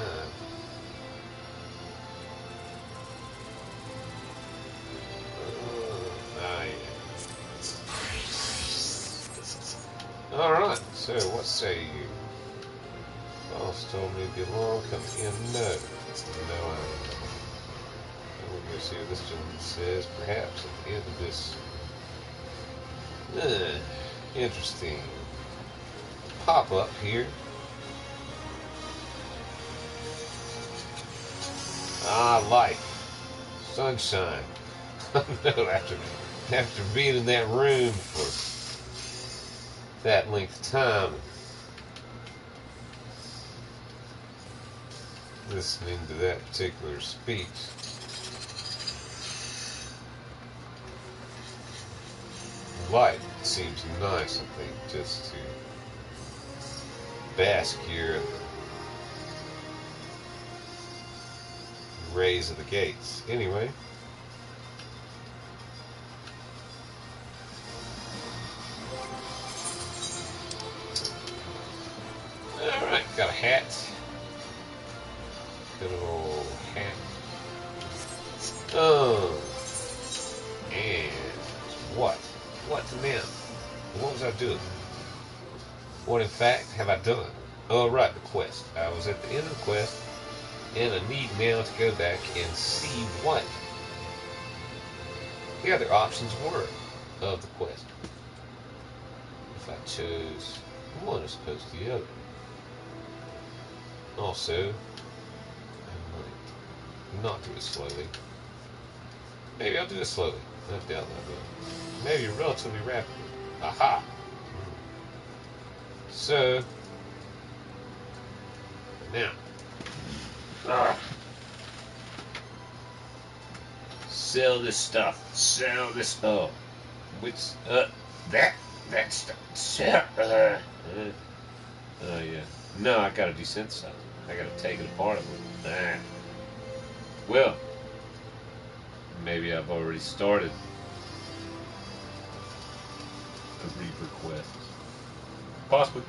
Yeah. Alright, so what say you? Boss told me to be long, come in, no. No, we'll go see what this gentleman says. Perhaps at the end of this. Interesting. Pop up here. Ah, life. Sunshine. No, after being in that room for that length of time, listening to that particular speech, light seems nice, I think, just to bask here in the rays of the gates. Anyway. Alright, got a hat. Good old hat. Oh. And what? What now? What was I doing? What in fact have I done? Oh, right, the quest. I was at the end of the quest, and I need now to go back and see what the other options were of the quest. If I chose one as opposed to the other. Also, I might not do it slowly. Maybe I'll do it slowly. I doubt that I will. Maybe relatively rapidly. Aha! So, now. Sell this stuff. Sell this. Oh. Which, that stuff. Sell, oh, yeah. No, I gotta desynthesize it. I gotta take it apart a little. Well, maybe I've already started a Reaper quest. Possibly.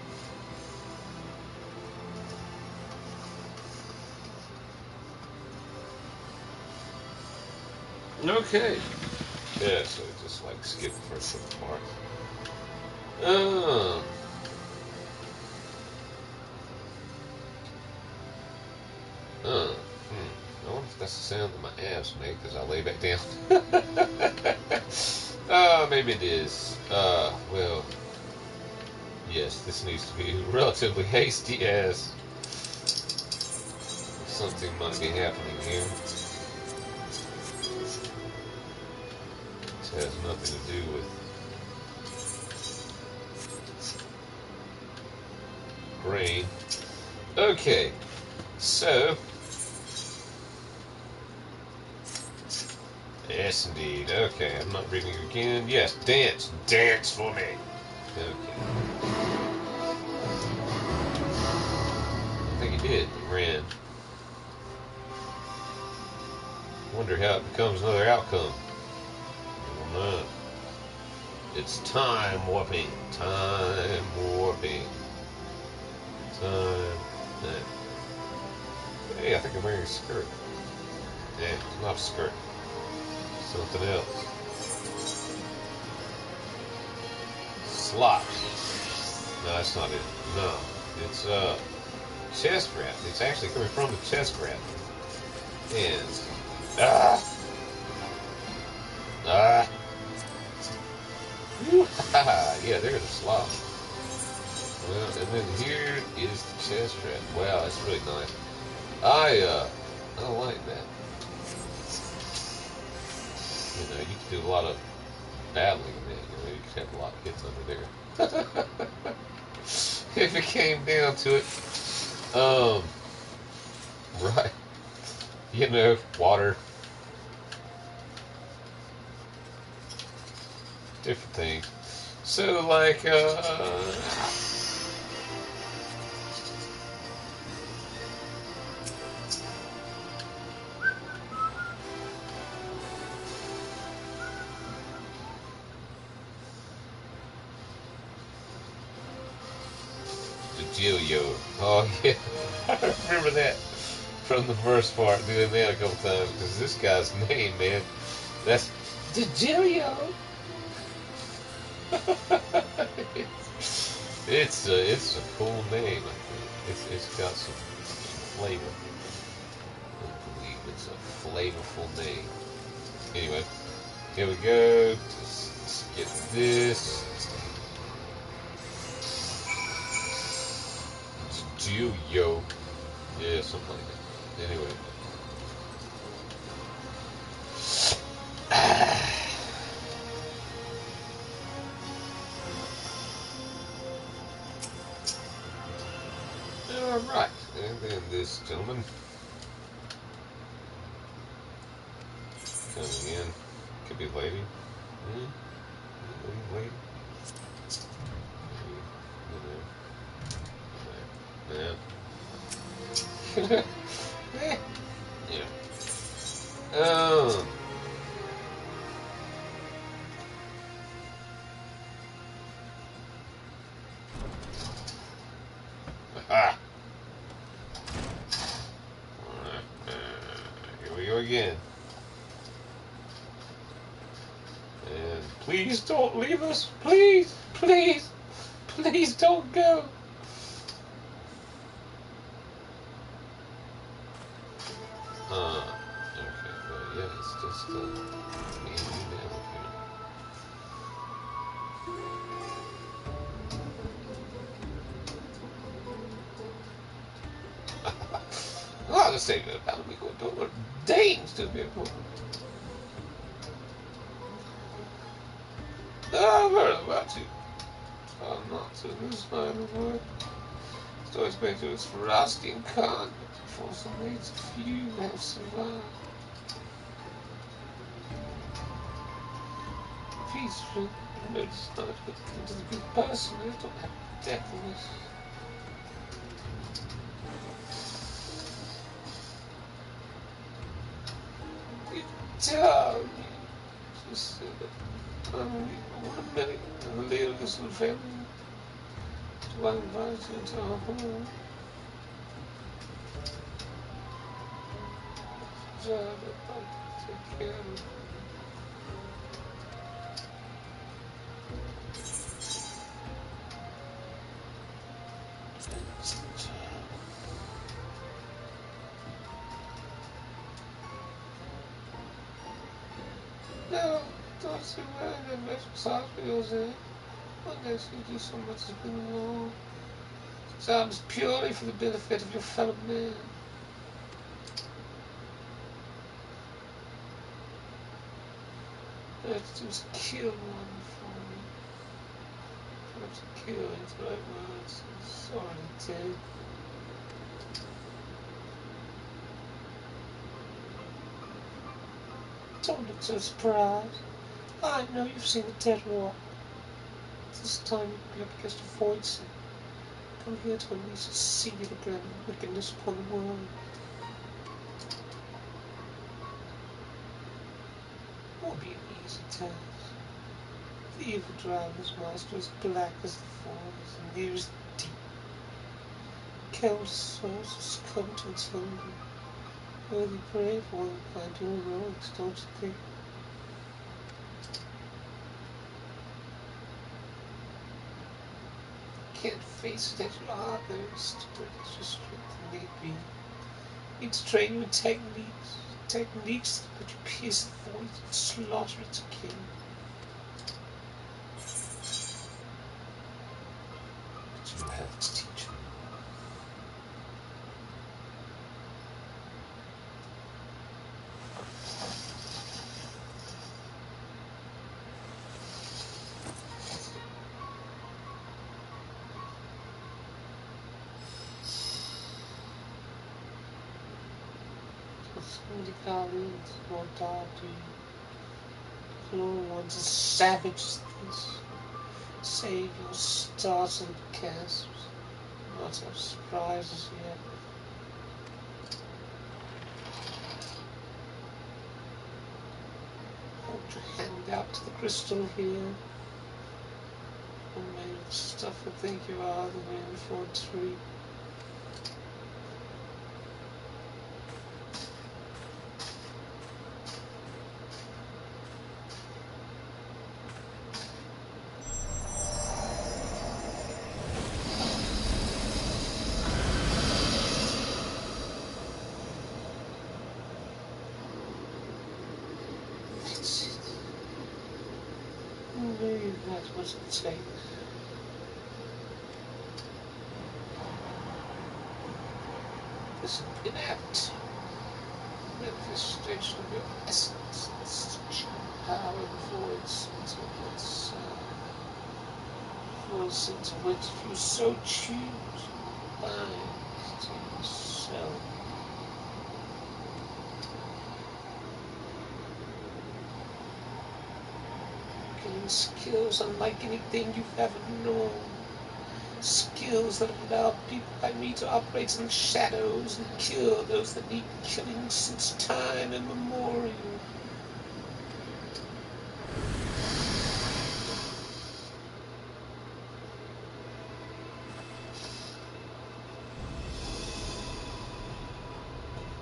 Okay. Yeah, so just like skip the first little part. I wonder if that's the sound that my abs make as I lay back down. Maybe it is. Well, yes, this needs to be relatively hasty as something might be happening here. This has nothing to do with grain. Okay, so yes, indeed. Okay, I'm not reading it again. Yes, dance, dance for me. Okay, I think he did. He ran. Wonder how it becomes another outcome. I don't know. It's time warping. Time warping. Time. Hey, I think I'm wearing a skirt. Yeah, it's not a skirt. Something else. Slot. No, that's not it. No. It's chest wrap. It's actually coming from the chest wrap. And yeah, there's a slot. Well, and then here is the chest wrap. Wow, that's really nice. I like that. You know, you can do a lot of battling in that. You know, you could have a lot of hits under there. If it came down to it. Right. You know, water. Different things. So, like, Yo. Oh, yeah. I remember that from the first part, doing that a couple times, because this guy's name, man, that's DeGilio. It's a cool name, I think. It's got some flavor. I believe it's a flavorful name. Anyway, here we go. Let's get this. Yo. Yeah, something like that. Anyway. Alright. And then this gentleman coming in. Could be a lady. Lady. Yeah. Yeah. Aha. Here we go again. And please don't leave us. Please, please, please don't go. Okay, well, yeah, it's just me and you now here. I'll just say that I'm going to do dames to people. I've heard about you. I'm not to this line of work. It's always been to its ferocity and conduct. Unfortunately, it's few have survived. Peaceful, no, it's not, but to the good person, they don't have death in this. You tell me, just said that I'm one of many, and the leader of this little family. So I invite you into our home. Job, I'd like to take care of it. No, don't see why that veterans hospitals in. What makes you do so much has been wrong. This job is purely for the benefit of your fellow man. Let's just kill one for me. Perhaps kill is the right words. Sorry, Ted. Don't look so surprised. I know you've seen the dead walk. This time you'll be up against a void sea. Come here to unleash a seal of brand wickedness upon the world. It won't be an easy task. The evil driver's master is black as the forest, and near as deep. Countless souls have succumbed to its hunger. Worthy brave one can do heroics, don't you think? Can't face it as you are, though, stupid as your strength may be. Need to train you in techniques that you pierce the void and slaughter its king. But you have to teach me. The guardians won't die to you. No one's as savage as this. Save your startled gasps. Not have surprises yet. Hold your hand out to the crystal here. I'm made of the stuff I think you are, the wind for a tree. Maybe that's what it takes. This inept manifestation of your essence and such power voids voice into which you so choose binds to yourself. Gain skills unlike anything you've ever known. Skills that allow people like me to operate in the shadows and kill those that need killing since time immemorial.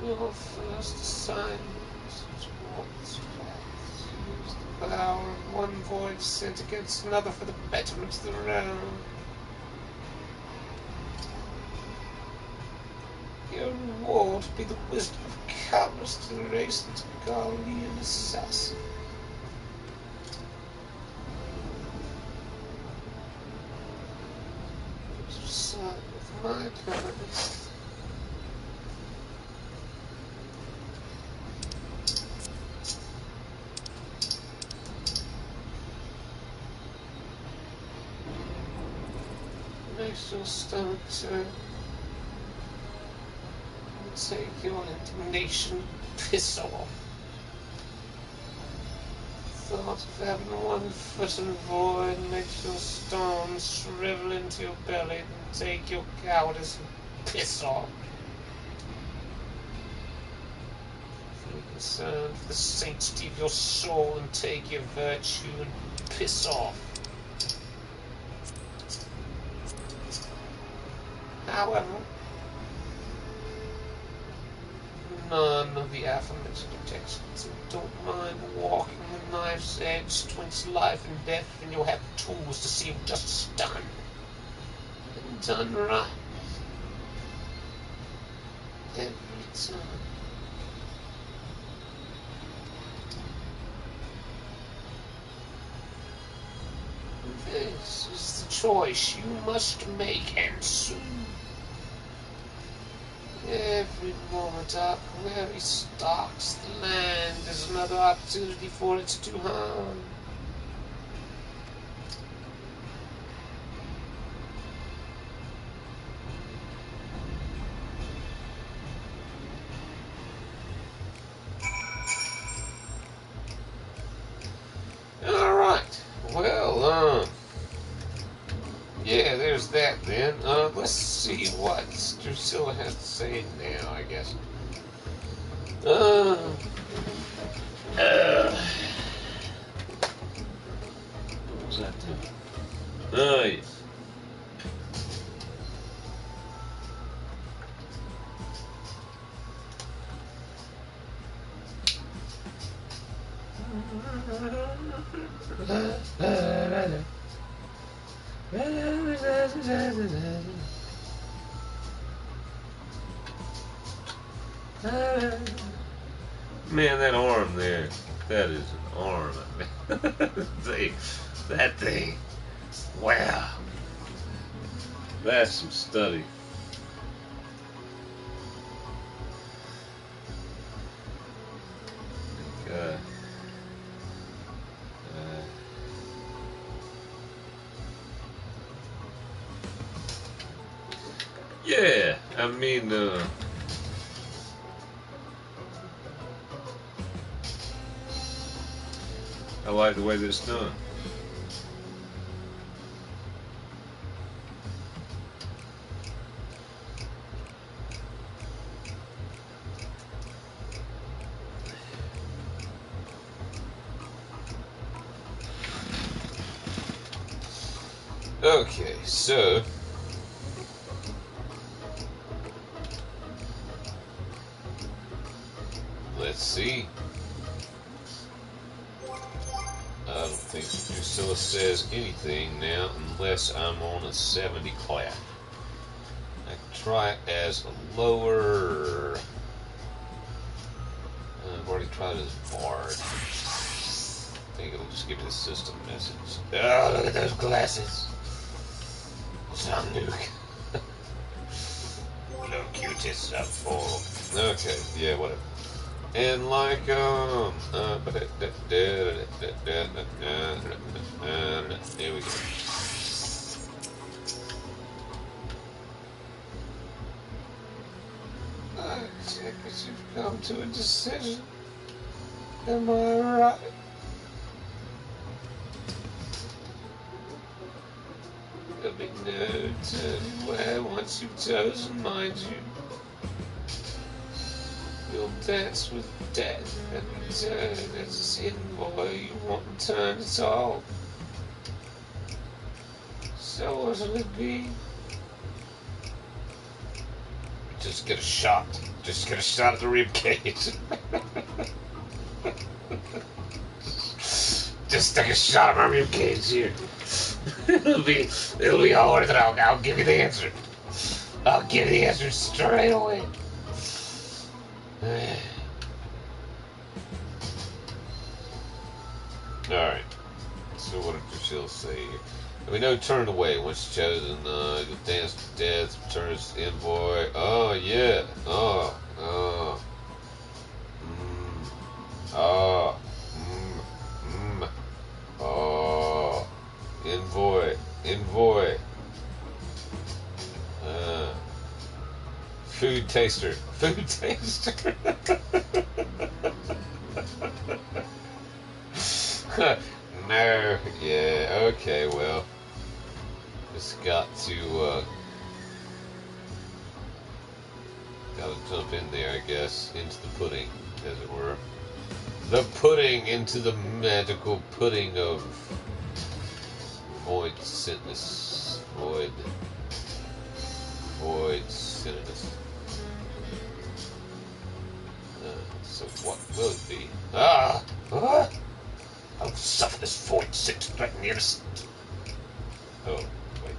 Your first assignment is towards paths. Use the power of one void sent against another for the betterment of the realm. Your reward will be the wisdom of countless generations of Galilean assassins. Side with my kind. Makes your stomach turn. Take your indignation, piss off. Thought of having one foot in the void makes your storms shrivel into your belly, and take your cowardice and piss off. Feel concerned for the sanctity of your soul and take your virtue and piss off. However, none of the aforementioned objections, and don't mind walking the knife's edge twixt life and death, and you'll have tools to see justice done, and done right, every time. This is the choice you must make, and soon. Every moment our query stalks the land is another opportunity for it to do harm. Alright, well, yeah, there's that then. Let's see what Drusilla has to say now, I guess. What was that doing? Oh, yes. Man, that arm there, that is an arm. That thing, wow, that's some study. Yeah, I mean, I like the way that it's done. Okay, so let's see. I don't think Drusilla says anything now unless I'm on a 70 clap. I can try it as a lower. I've already tried it as bard. I think it'll just give me the system message. Oh, look at those glasses. Some nuke. Locutus of four. Okay, yeah, whatever. And like, here we go. I check that you've come to a decision. Am I right? There'll be no turning where once you've chosen, mind you. You'll dance with death and return as a sin boy. You won't return at all. So what'll it be? Just get a shot. Just get a shot at the rib cage. Just take a shot at my rib cage here. it'll be all worth it. I'll give you the answer. I'll give you the answer straight away. Alright. So what did Drusilla say here? We know turned away once chosen. You'll dance to death, returns to envoy. Oh yeah. Oh. Envoy. Food taster. No, yeah, okay, well, just gotta jump in there, I guess, into the pudding, as it were. The pudding into the magical pudding of void sinus. Void sinus. So what will it be? I'll suffer this void sin to threaten the innocent. Oh, wait.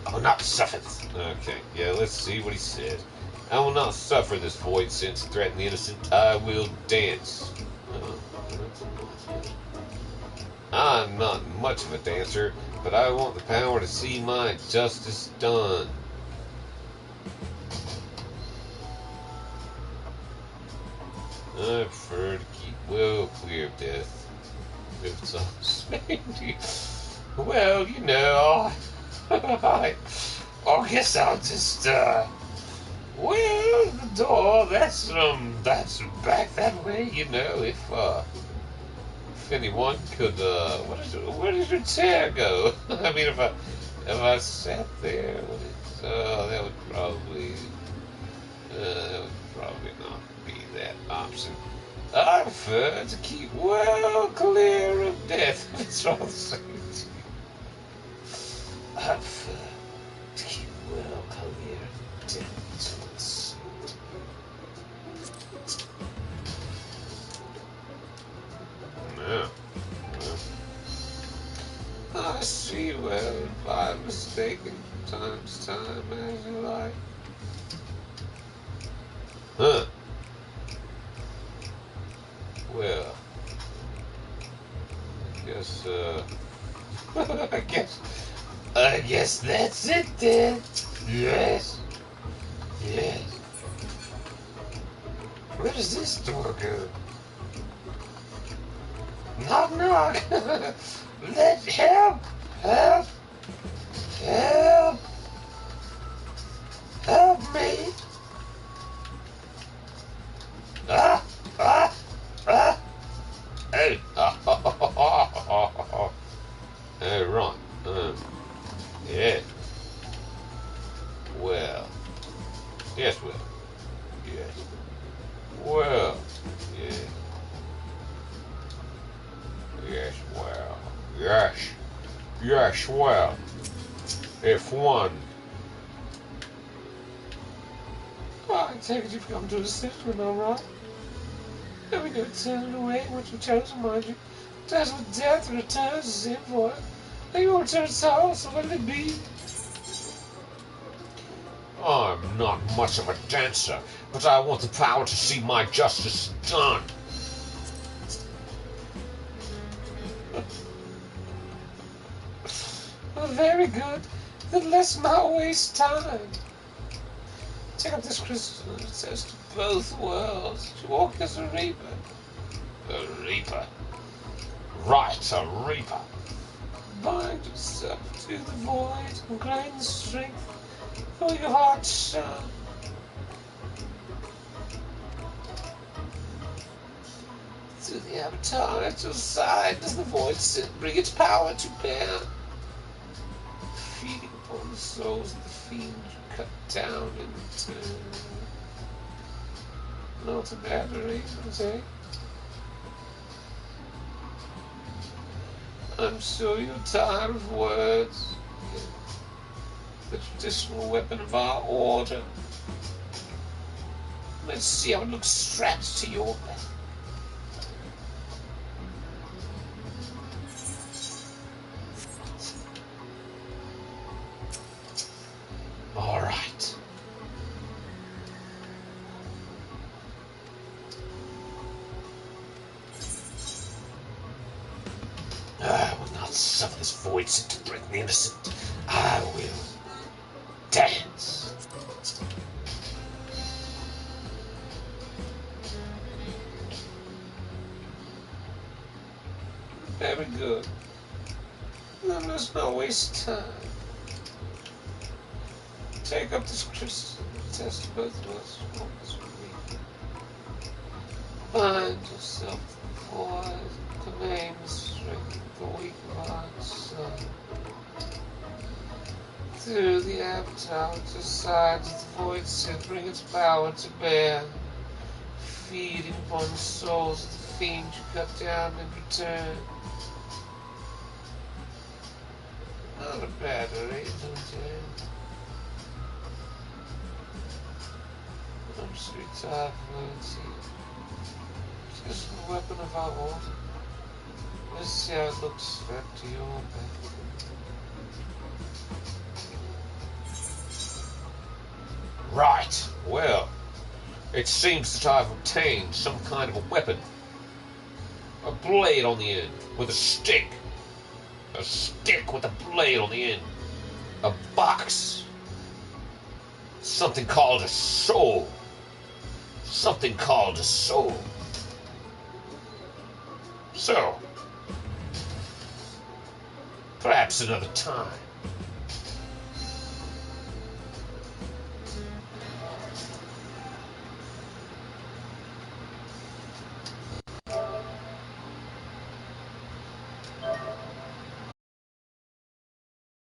I will not suffer this. Okay, yeah, let's see what he said. I will not suffer this void sin to threaten the innocent. I will dance. I'm not much of a dancer, but I want the power to see my justice done. I prefer to keep well clear of death. If it's unsuspecting. Well, you know, I guess I'll just, well, the door, that's back that way, you know, if anyone could, where does your chair go? I mean, if I sat there, that would probably not be that option. I prefer to keep well clear of death. That's all I'm saying to you. I prefer to keep well clear of death. Yeah. Well, I see. Well, if I'm mistaken, time's time as you like. Huh. Well, I guess, I guess that's it then. Yes. Yes. Where does this door go? Knock, knock. Let help, help, help, help me. Ah, ah, ah. Hey, hey, right. Yeah. Well. Yes, well. Yes. Well. Yeah. Yes, well. Yes. Yes, well. If one. Well, I take it you've come to a decision, all right? There we go, turn it away, what you chose, mind you. That's what death returns is in for. Now you won't turn sour, so let it be. I'm not much of a dancer, but I want the power to see my justice done. Well, very good. Then let's not waste time. Take up this crystal and it says to both worlds. You walk as a reaper. A reaper. Right, a reaper. Bind yourself to the void and gain the strength for your heart shine. Through the avatar at your side does the void sin bring its power to bear. Feeding upon the souls of the fiend you cut down in return. Not a bad arrangement, eh? I'm sure you're tired of words. The traditional weapon of our order. Let's see how it looks strapped to your back. All right. I will not suffer this void sin to break the innocent. I will dance. Very good. Then let's not waste time. Take up this crystal and test both of us once a week. Bind yourself to the void, claim the strength of the weak heart's son. Through the avatar to sides of the void sin bring its power to bear. Feeding upon the souls of the fiend you cut down in return. Not a bad arrangement, eh? I'm sweet tired of words here. It's just a weapon of our order. Let's see how it looks strapped to your back. Right, well, it seems that I've obtained some kind of a weapon. A blade on the end, with a stick. A stick with a blade on the end. A box. Something called a soul. Something called a soul. So, perhaps another time.